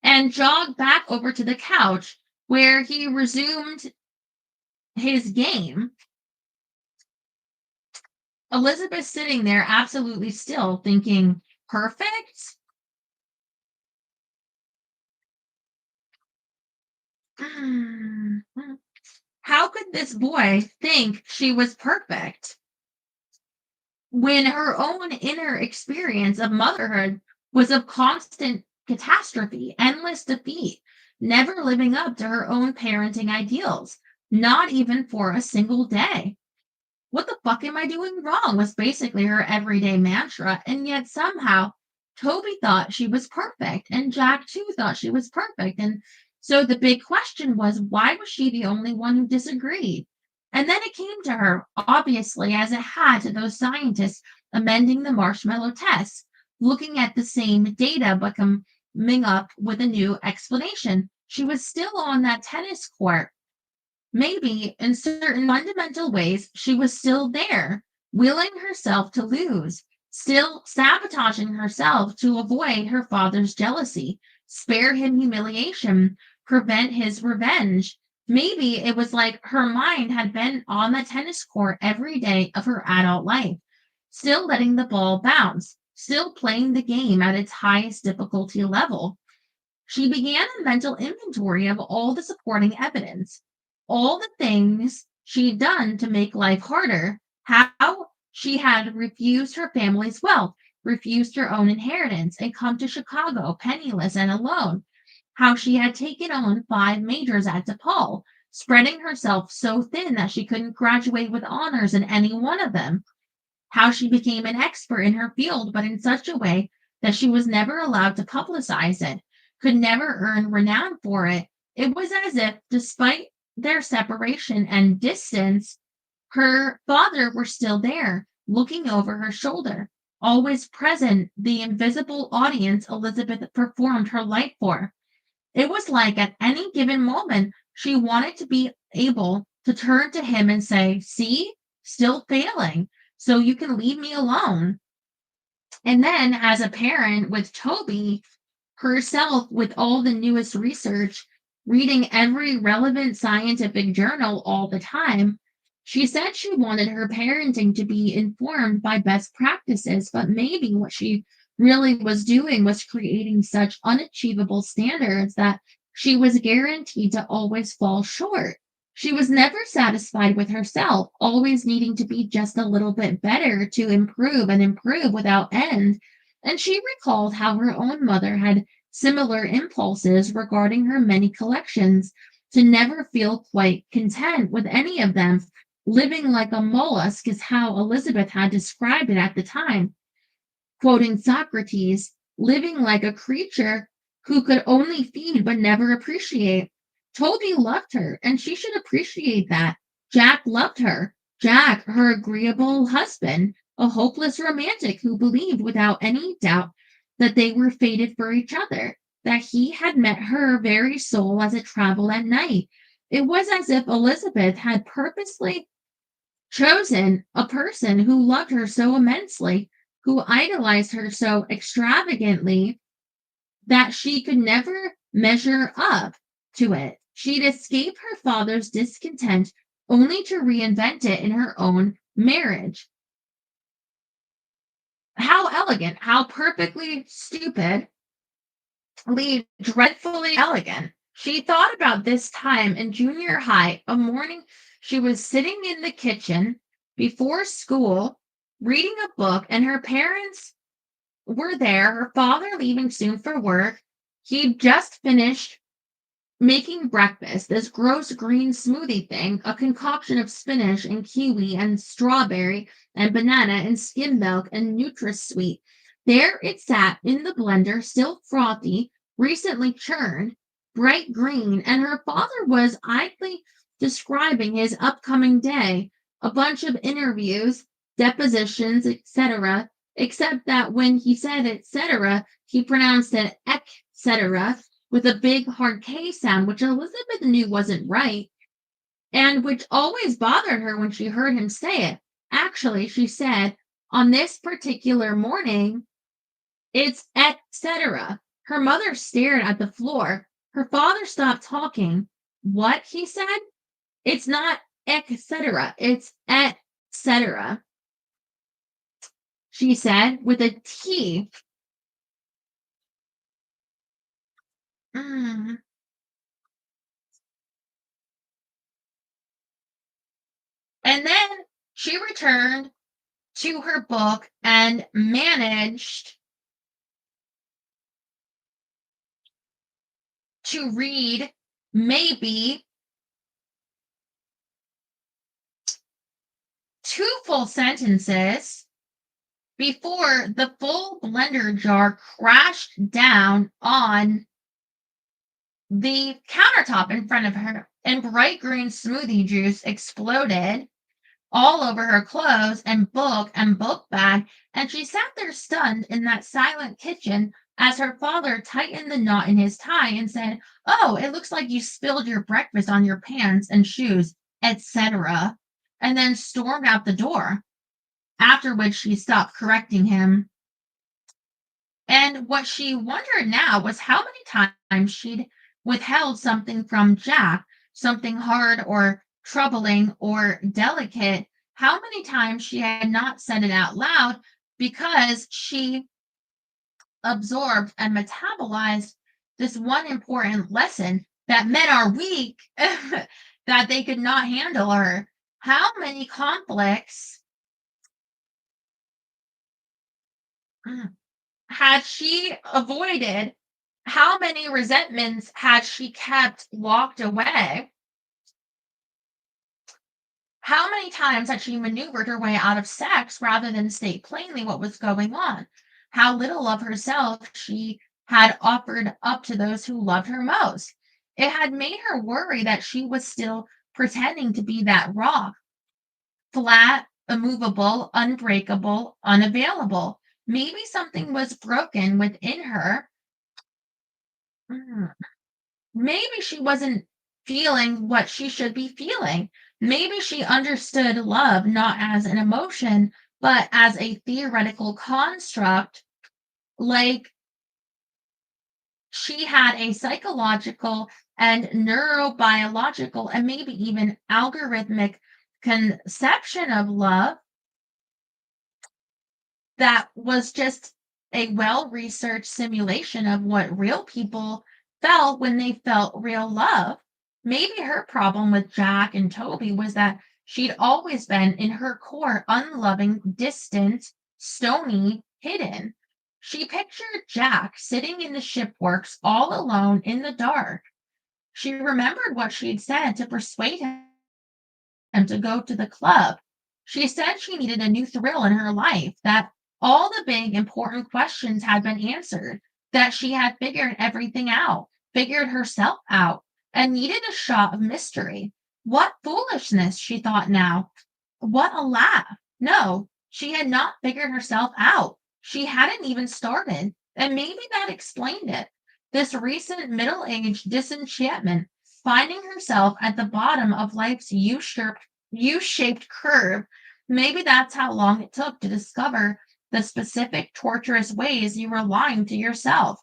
and jogged back over to the couch where he resumed his game. Elizabeth sitting there absolutely still, thinking, perfect? Mm. How could this boy think she was perfect when her own inner experience of motherhood was of constant catastrophe, endless defeat, never living up to her own parenting ideals, not even for a single day? What the fuck am I doing wrong? Was basically her everyday mantra. And yet somehow Toby thought she was perfect, and Jack too thought she was perfect. And so the big question was, why was she the only one who disagreed? And then it came to her, obviously, as it had to those scientists amending the marshmallow test, looking at the same data but coming up with a new explanation. She was still on that tennis court. Maybe in certain fundamental ways, she was still there, willing herself to lose, still sabotaging herself to avoid her father's jealousy, spare him humiliation, prevent his revenge. Maybe it was like her mind had been on the tennis court every day of her adult life, still letting the ball bounce, still playing the game at its highest difficulty level. She began a mental inventory of all the supporting evidence, all the things she'd done to make life harder, how she had refused her family's wealth, refused her own inheritance, and come to Chicago penniless and alone, how she had taken on 5 majors at DePaul, spreading herself so thin that she couldn't graduate with honors in any one of them, how she became an expert in her field, but in such a way that she was never allowed to publicize it, could never earn renown for it. It was as if, despite their separation and distance, her father were still there, looking over her shoulder, always present, the invisible audience Elizabeth performed her life for. It was like at any given moment, she wanted to be able to turn to him and say, see, still failing, so you can leave me alone. And then, as a parent with Toby, herself with all the newest research, reading every relevant scientific journal all the time, she said she wanted her parenting to be informed by best practices, but maybe what she really was doing was creating such unachievable standards that she was guaranteed to always fall short. She was never satisfied with herself, always needing to be just a little bit better to improve and improve without end. And she recalled how her own mother had similar impulses regarding her many collections, to never feel quite content with any of them. Living like a mollusk is how Elizabeth had described it at the time, quoting Socrates, living like a creature who could only feed but never appreciate. Toby loved her, and she should appreciate that. Jack loved her. Jack, her agreeable husband, a hopeless romantic who believed without any doubt that they were fated for each other, that he had met her very soul as it traveled at night. It was as if Elizabeth had purposely chosen a person who loved her so immensely, who idolized her so extravagantly, that she could never measure up to it. She'd escape her father's discontent only to reinvent it in her own marriage. How elegant, how perfectly stupid, dreadfully elegant. She thought about this time in junior high, a morning she was sitting in the kitchen before school, reading a book, and her parents were there, her father leaving soon for work. He'd just finished making breakfast, this gross green smoothie thing, a concoction of spinach and kiwi and strawberry and banana and skim milk and NutraSweet. There it sat in the blender, still frothy, recently churned, bright green, and her father was idly describing his upcoming day, a bunch of interviews, depositions, etc., except that when he said etc., he pronounced it etc. with a big hard K sound, which Elizabeth knew wasn't right, and which always bothered her when she heard him say it. Actually, she said, on this particular morning, it's etc. Her mother stared at the floor. Her father stopped talking. What? He said. It's not etc. It's etc. She said with a T. Mm. And then she returned to her book and managed to read maybe 2 full sentences before the full blender jar crashed down on the countertop in front of her, and bright green smoothie juice exploded all over her clothes and book bag, and she sat there stunned in that silent kitchen as her father tightened the knot in his tie and said, "Oh, it looks like you spilled your breakfast on your pants and shoes, etc." And then stormed out the door, after which she stopped correcting him. And what she wondered now was how many times she'd withheld something from Jack, something hard or troubling or delicate, how many times she had not said it out loud because she absorbed and metabolized this one important lesson that men are weak, that they could not handle her. How many conflicts had she avoided? How many resentments had she kept locked away? How many times had she maneuvered her way out of sex rather than state plainly what was going on? How little of herself she had offered up to those who loved her most. It had made her worry that she was still pretending to be that rock, flat, immovable, unbreakable, unavailable. Maybe something was broken within her. Mm. Maybe she wasn't feeling what she should be feeling. Maybe she understood love not as an emotion, but as a theoretical construct, like she had a psychological and neurobiological and maybe even algorithmic conception of love that was just a well researched simulation of what real people felt when they felt real love. Maybe her problem with Jack and Toby was that she'd always been, in her core, unloving, distant, stony, hidden. She pictured Jack sitting in the shipworks all alone in the dark. She remembered what she'd said to persuade him to go to the club. She said she needed a new thrill in her life, that all the big important questions had been answered, that she had figured everything out, figured herself out, and needed a shot of mystery. What foolishness, she thought now. What a laugh. No, she had not figured herself out. She hadn't even started, and maybe that explained it. This recent middle aged disenchantment, finding herself at the bottom of life's U-shaped curve. Maybe that's how long it took to discover the specific torturous ways you were lying to yourself.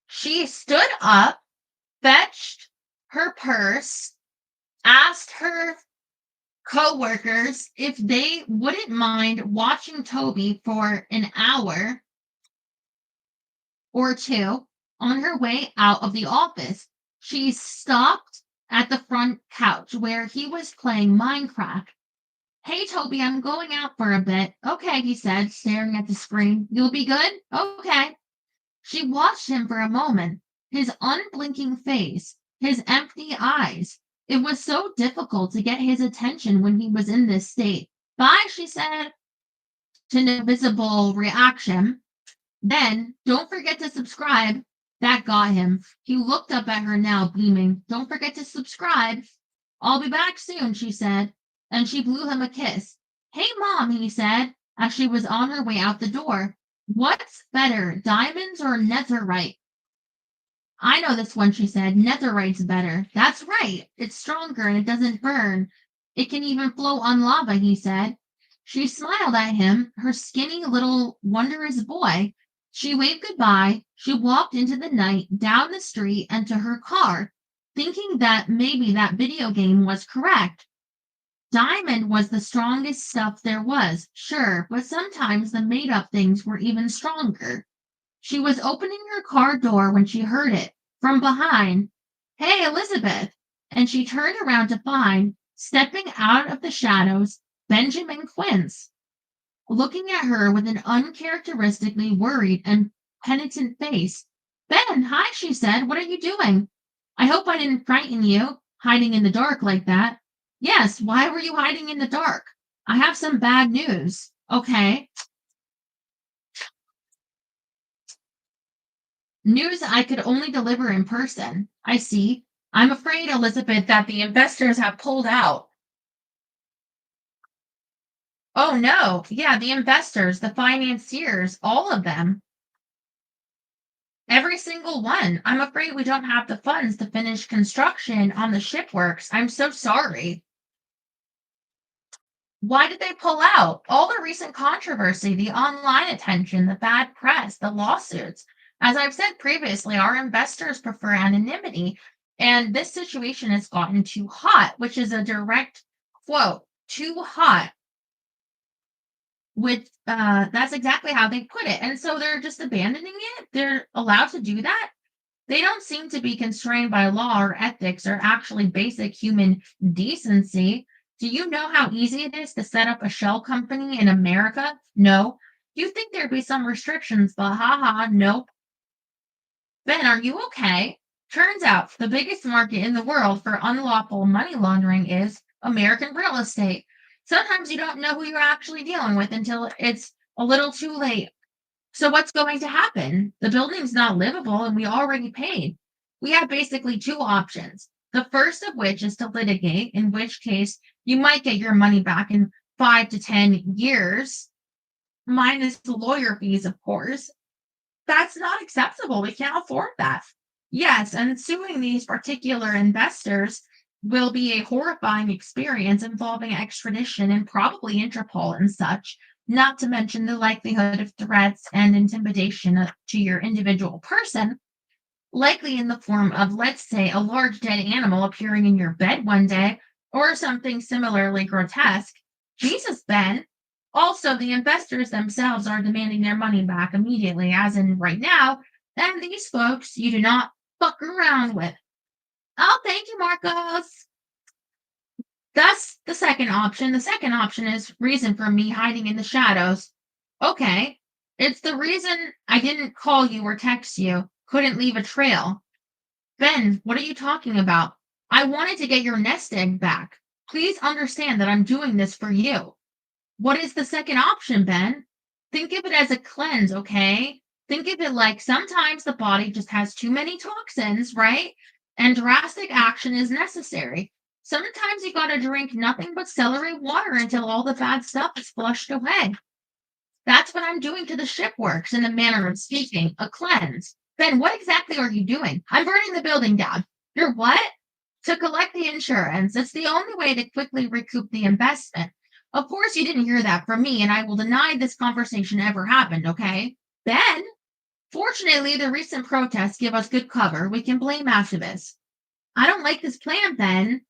She stood up, fetched her purse, asked her coworkers if they wouldn't mind watching Toby for an hour or two on her way out of the office. She stopped at the front couch where he was playing Minecraft. "Hey, Toby, I'm going out for a bit." "Okay," he said, staring at the screen. "You'll be good?" "Okay." She watched him for a moment, his unblinking face, his empty eyes. It was so difficult to get his attention when he was in this state. "Bye," she said, to no visible reaction. Then, "Don't forget to subscribe." That got him. He looked up at her now, beaming. "Don't forget to subscribe." "I'll be back soon," she said, and she blew him a kiss. Hey, Mom, he said as she was on her way out the door. What's better, diamonds or netherite? I know this one, she said. Netherite's better. That's right. It's stronger and it doesn't burn. It can even flow on lava, he said. She smiled at him, her skinny little wondrous boy. She waved goodbye. She walked into the night, down the street, and to her car, thinking that maybe that video game was correct. Diamond was the strongest stuff there was, sure, but sometimes the made up things were even stronger. She was opening her car door when she heard it from behind. Hey, Elizabeth! And she turned around to find, stepping out of the shadows, Benjamin Quince, looking at her with an uncharacteristically worried and penitent face. Ben, hi, she said. What are you doing? I hope I didn't frighten you, hiding in the dark like that. Yes, why were you hiding in the dark? I have some bad news. Okay. News I could only deliver in person. I see. I'm afraid, Elizabeth, that the investors have pulled out. Oh no. Yeah, the investors, the financiers, all of them. Every single one. I'm afraid we don't have the funds to finish construction on the shipworks. I'm so sorry. Why did they pull out? All the recent controversy, the online attention, the bad press, the lawsuits. As I've said previously, our investors prefer anonymity, and this situation has gotten too hot, which is a direct quote, too hot, which that's exactly how they put it. And so they're just abandoning it. They're allowed to do that. They don't seem to be constrained by law or ethics or actually basic human decency. Do you know how easy it is to set up a shell company in America? No. You think there'd be some restrictions, but haha, nope. Ben, are you okay? Turns out the biggest market in the world for unlawful money laundering is American real estate. Sometimes you don't know who you're actually dealing with until it's a little too late. So what's going to happen? The building's not livable and we already paid. We have basically two options. The first of which is to litigate, in which case you might get your money back in 5 to 10 years, minus the lawyer fees, of course. That's not acceptable. We can't afford that. Yes, and suing these particular investors will be a horrifying experience involving extradition and probably Interpol and such, not to mention the likelihood of threats and intimidation to your individual person, likely in the form of, let's say, a large dead animal appearing in your bed one day, or something similarly grotesque. Jesus, Ben. Also, the investors themselves are demanding their money back immediately, as in right now, and these folks you do not fuck around with. Oh, thank you, Marcos. That's the second option. The second option is reason for me hiding in the shadows. Okay. It's the reason I didn't call you or text you, couldn't leave a trail. Ben, what are you talking about? I wanted to get your nest egg back. Please understand that I'm doing this for you. What is the second option, Ben? Think of it as a cleanse, okay? Think of it like sometimes the body just has too many toxins, right? And drastic action is necessary. Sometimes you gotta drink nothing but celery water until all the bad stuff is flushed away. That's what I'm doing to the shipworks in a manner of speaking, a cleanse. Ben, what exactly are you doing? I'm burning the building down. You're what? To collect the insurance. It's the only way to quickly recoup the investment. Of course, you didn't hear that from me, and I will deny this conversation ever happened, okay? Ben, fortunately, the recent protests give us good cover. We can blame activists. I don't like this plan, Ben.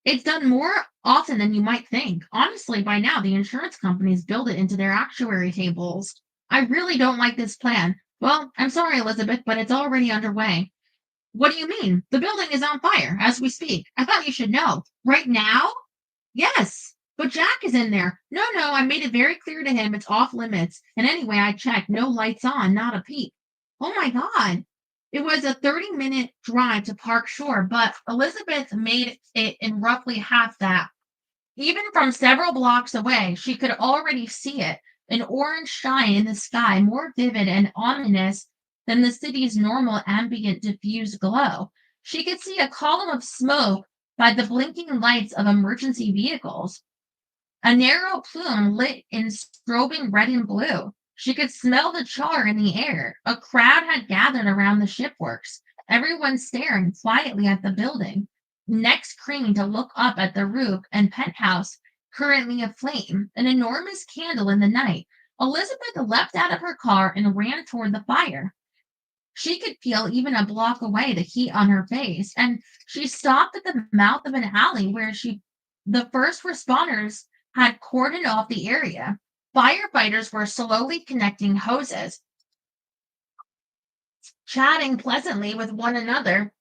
It's done more often than you might think. Honestly, by now, the insurance companies build it into their actuary tables. I really don't like this plan. Well, I'm sorry, Elizabeth, but it's already underway. What do you mean? The building is on fire as we speak. I thought you should know. Right now? Yes. But Jack is in there. No, no, I made it very clear to him it's off limits. And anyway, I checked. No lights on, not a peep. Oh my God. It was a 30-minute drive to Park Shore, but Elizabeth made it in roughly half that. Even from several blocks away, she could already see it, an orange shine in the sky, more vivid and ominous than the city's normal ambient diffused glow. She could see a column of smoke by the blinking lights of emergency vehicles. a narrow plume lit in strobing red and blue. She could smell the char in the air. A crowd had gathered around the shipworks, everyone staring quietly at the building, necks craned to look up at the roof and penthouse currently aflame, an enormous candle in the night. Elizabeth leapt out of her car and ran toward the fire. She could feel even a block away the heat on her face, and she stopped at the mouth of an alley where the first responders had cordoned off the area. Firefighters were slowly connecting hoses, chatting pleasantly with one another,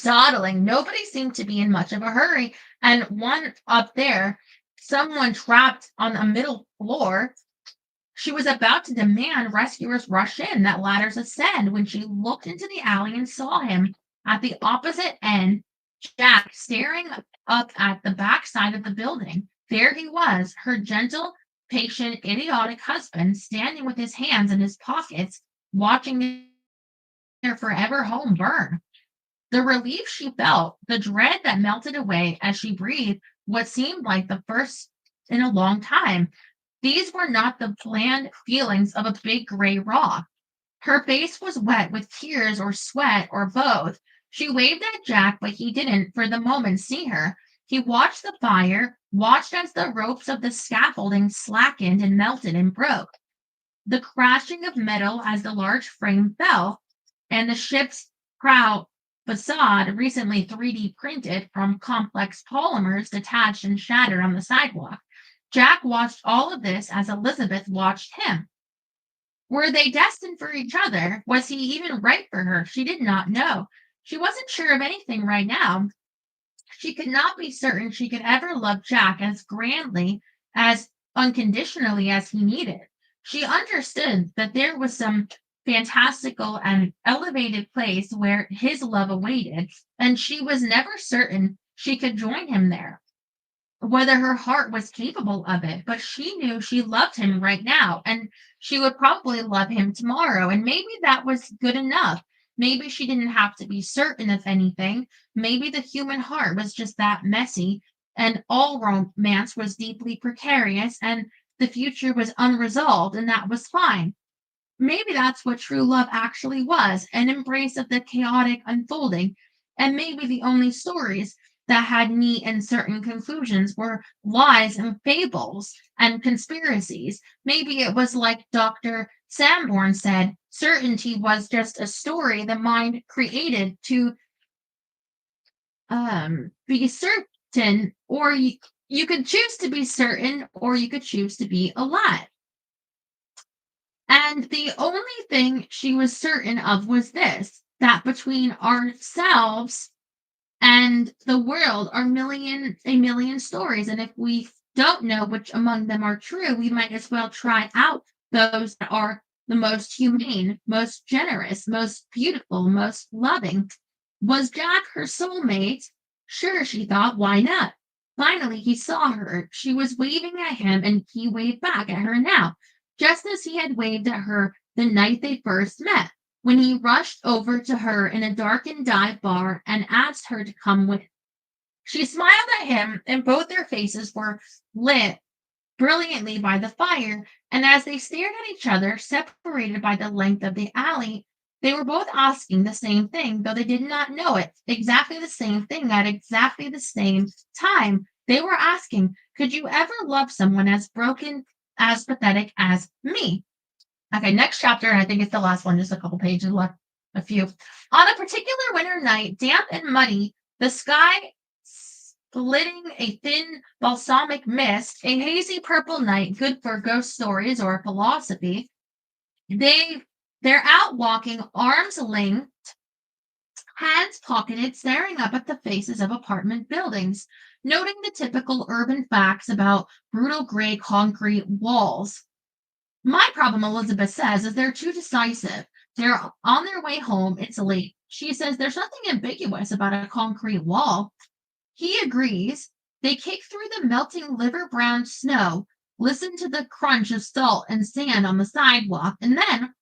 dawdling. Nobody seemed to be in much of a hurry, and one up there, someone trapped on the middle floor, she was about to demand rescuers rush in, that ladders ascend, when she looked into the alley and saw him at the opposite end, Jack, staring up at the backside of the building. There he was, her gentle, patient, idiotic husband, standing with his hands in his pockets, watching their forever home burn. The relief she felt, the dread that melted away as she breathed what seemed like the first in a long time. These were not the bland feelings of a big gray rock. Her face was wet with tears or sweat or both. She waved at Jack, but he didn't for the moment see her. He watched the fire, watched as the ropes of the scaffolding slackened and melted and broke. The crashing of metal as the large frame fell, and the ship's prow facade, recently 3D printed from complex polymers, detached and shattered on the sidewalk. Jack watched all of this as Elizabeth watched him. Were they destined for each other? Was he even right for her? She did not know. She wasn't sure of anything right now. She could not be certain she could ever love Jack as grandly, as unconditionally as he needed. She understood that there was some fantastical and elevated place where his love awaited, and she was never certain she could join him there, whether her heart was capable of it, but she knew she loved him right now, and she would probably love him tomorrow, and maybe that was good enough. Maybe she didn't have to be certain of anything. Maybe the human heart was just that messy, and all romance was deeply precarious, and the future was unresolved, and that was fine. Maybe that's what true love actually was, an embrace of the chaotic unfolding, and maybe the only stories that had neat and certain conclusions were lies and fables and conspiracies. Maybe it was like Dr. Sanborn said, certainty was just a story the mind created to be certain, or you could choose to be certain, or you could choose to be alive. And the only thing she was certain of was this, that between ourselves and the world are a million stories. And if we don't know which among them are true, we might as well try out those that are the most humane, most generous, most beautiful, most loving. Was Jack her soulmate? Sure, she thought, why not? Finally, he saw her. She was waving at him, and he waved back at her now, just as he had waved at her the night they first met, when he rushed over to her in a darkened dive bar and asked her to come with. She smiled at him, and both their faces were lit brilliantly by the fire, and as they stared at each other, separated by the length of the alley, they were both asking the same thing, though they did not know it. Exactly the same thing at exactly the same time. They were asking, could you ever love someone as broken, as pathetic as me? Okay, next chapter, and I think it's the last one, just a couple pages left, a few. On a particular winter night, damp and muddy, the sky splitting a thin balsamic mist, a hazy purple night, good for ghost stories or philosophy. They're out walking, arms linked, hands pocketed, staring up at the faces of apartment buildings, noting the typical urban facts about brutal gray concrete walls. My problem, Elizabeth says, is they're too decisive. They're on their way home. It's late. She says there's nothing ambiguous about a concrete wall. He agrees. They kick through the melting liver-brown snow, listen to the crunch of salt and sand on the sidewalk, and then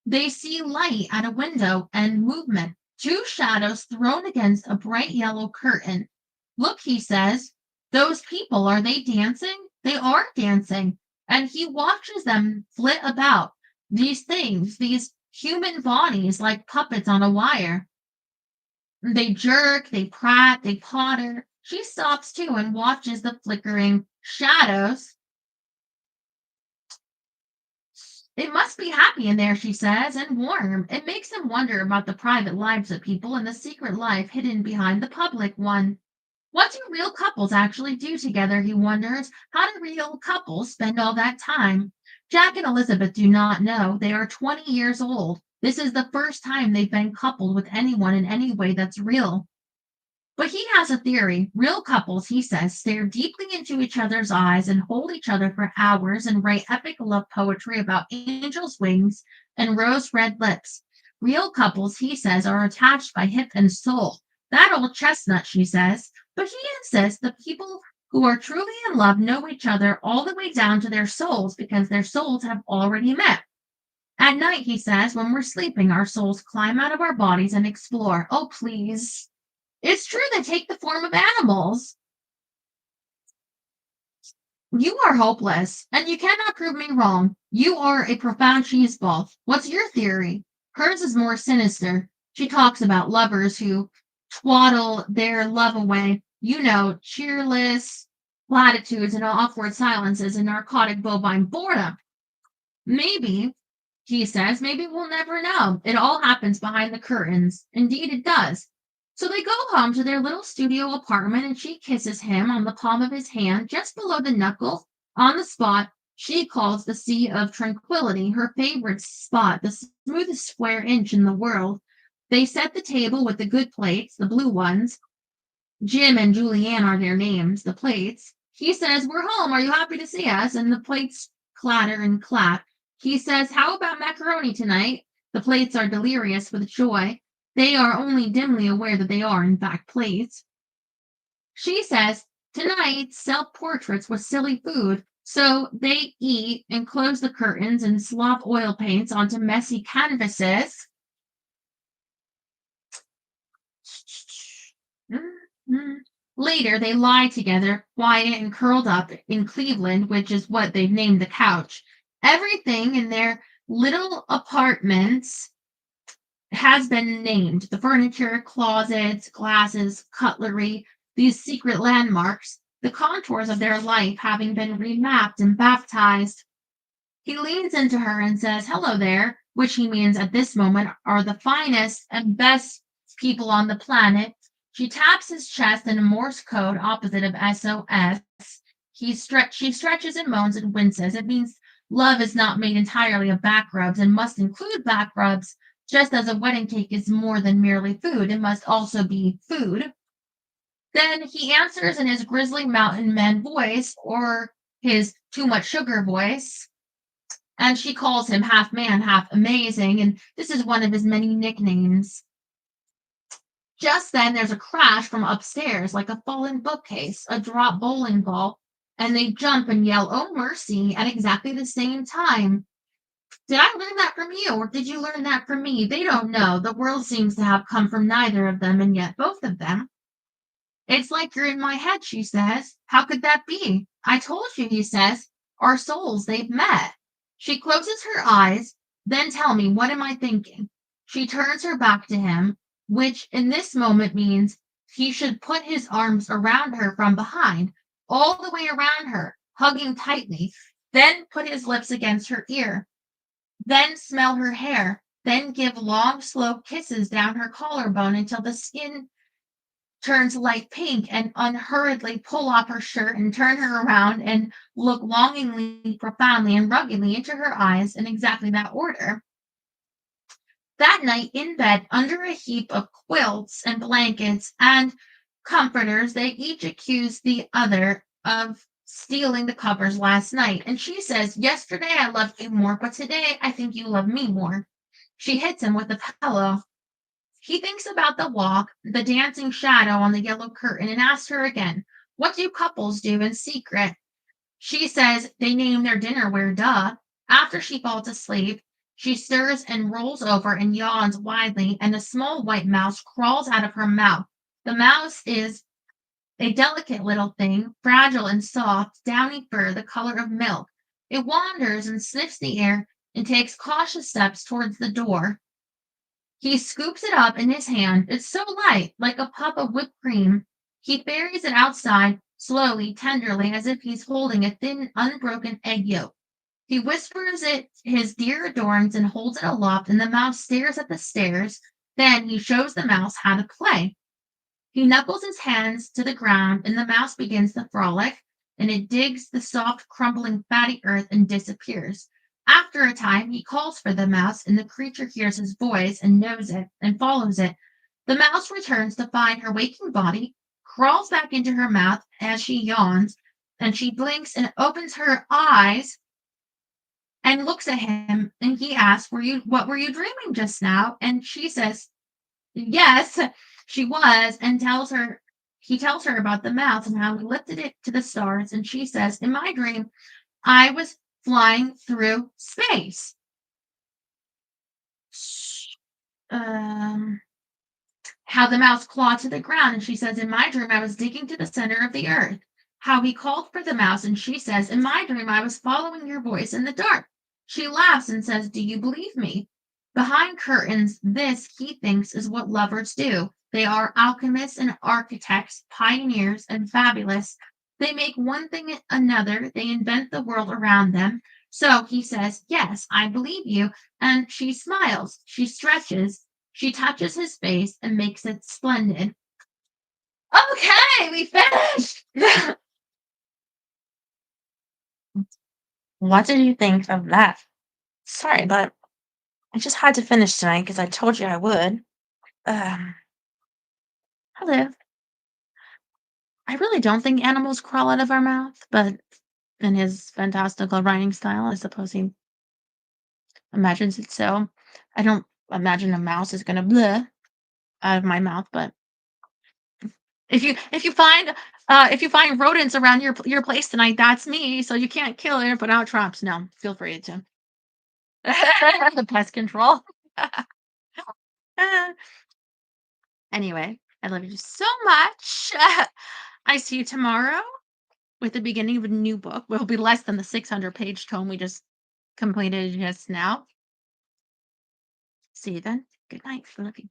they see light at a window and movement. Two shadows thrown against a bright yellow curtain. Look, he says. Those people, are they dancing? They are dancing. And he watches them flit about these things, these human bodies like puppets on a wire. They jerk, they prat, they potter. She stops too and watches the flickering shadows. It must be happy in there, she says, and warm. It makes him wonder about the private lives of people and the secret life hidden behind the public one. What do real couples actually do together, he wonders. How do real couples spend all that time? Jack and Elizabeth do not know. They are 20 years old. This is the first time they've been coupled with anyone in any way that's real. But he has a theory. Real couples, he says, stare deeply into each other's eyes and hold each other for hours and write epic love poetry about angels' wings and rose red lips. Real couples, he says, are attached by hip and soul. That old chestnut, she says. But he insists the people who are truly in love know each other all the way down to their souls because their souls have already met. At night, he says, when we're sleeping, our souls climb out of our bodies and explore. Oh, please. It's true, they take the form of animals. You are hopeless, and you cannot prove me wrong. You are a profound cheeseball. What's your theory? Hers is more sinister. She talks about lovers who twaddle their love away. You know, cheerless platitudes and awkward silences and narcotic bovine boredom. Maybe, he says, maybe we'll never know. It all happens behind the curtains. Indeed, it does. So they go home to their little studio apartment, and she kisses him on the palm of his hand, just below the knuckle, on the spot she calls the Sea of Tranquility, her favorite spot, the smoothest square inch in the world. They set the table with the good plates, the blue ones. Jim and Julianne are their names, the plates. He says, we're home. Are you happy to see us? And the plates clatter and clap. He says, how about macaroni tonight? The plates are delirious with joy. They are only dimly aware that they are, in fact, plates. She says, tonight, self-portraits with silly food. So they eat and close the curtains and slop oil paints onto messy canvases. Later, they lie together, quiet and curled up in Cleveland, which is what they've named the couch. Everything in their little apartments has been named. The furniture, closets, glasses, cutlery, these secret landmarks, the contours of their life having been remapped and baptized. He leans into her and says, hello there, which he means at this moment are the finest and best people on the planet. She taps his chest in a Morse code opposite of SOS. She stretches and moans and winces. It means love is not made entirely of back rubs and must include back rubs, just as a wedding cake is more than merely food. It must also be food. Then he answers in his grizzly mountain man voice, or his too much sugar voice. And she calls him half man, half amazing, and this is one of his many nicknames. Just then there's a crash from upstairs, like a fallen bookcase, a dropped bowling ball, and they jump and yell, oh mercy, at exactly the same time. Did I learn that from you, or did you learn that from me? They don't know. The world seems to have come from neither of them, and yet both of them. It's like you're in my head, she says. How could that be? I told you, he says. Our souls, they've met. She closes her eyes. Then tell me, what am I thinking? She turns her back to him, which in this moment means he should put his arms around her from behind, all the way around her, hugging tightly, then put his lips against her ear, then smell her hair, then give long, slow kisses down her collarbone until the skin turns light pink, and unhurriedly pull off her shirt and turn her around and look longingly, profoundly, and ruggedly into her eyes in exactly that order. That night in bed, under a heap of quilts and blankets and comforters, they each accuse the other of stealing the covers last night. And she says, yesterday I loved you more, but today I think you love me more. She hits him with the pillow. He thinks about the walk, the dancing shadow on the yellow curtain, and asks her again, what do couples do in secret? She says they name their dinnerware, duh. After she falls asleep, she stirs and rolls over and yawns widely, and a small white mouse crawls out of her mouth. The mouse is a delicate little thing, fragile and soft, downy fur the color of milk. It wanders and sniffs the air and takes cautious steps towards the door. He scoops it up in his hand. It's so light, like a puff of whipped cream. He ferries it outside, slowly, tenderly, as if he's holding a thin, unbroken egg yolk. He whispers it his dear adorns and holds it aloft, and the mouse stares at the stairs. Then he shows the mouse how to play. He knuckles his hands to the ground, and the mouse begins to frolic, and it digs the soft, crumbling, fatty earth and disappears. After a time, he calls for the mouse, and the creature hears his voice and knows it and follows it. The mouse returns to find her waking body, crawls back into her mouth as she yawns, and she blinks and opens her eyes and looks at him, and he asks, what were you dreaming just now? And she says, yes, she was, and he tells her about the mouse and how he lifted it to the stars. And she says, in my dream, I was flying through space. Um, how the mouse clawed to the ground, and she says, in my dream, I was digging to the center of the earth. How he called for the mouse, and she says, in my dream, I was following your voice in the dark. She laughs and says, do you believe me? Behind curtains, this, he thinks, is what lovers do. They are alchemists and architects, pioneers and fabulous. They make one thing another, they invent the world around them. So he says, yes, I believe you. And she smiles, she stretches, she touches his face and makes it splendid. Okay, we finished. What did you think of that? Sorry, but I just had to finish tonight because I told you I would. Um, Hello. I really don't think animals crawl out of our mouth, but in his fantastical writing style, I suppose he imagines it so. I don't imagine a mouse is gonna bleh out of my mouth, but if you find rodents around your place tonight, that's me. So you can't kill it or put out traps. No, feel free to. The pest control. Anyway, I love you so much. I see you tomorrow with the beginning of a new book. Will be less than the 600-page tome we just completed just now. See you then. Good night. Love you.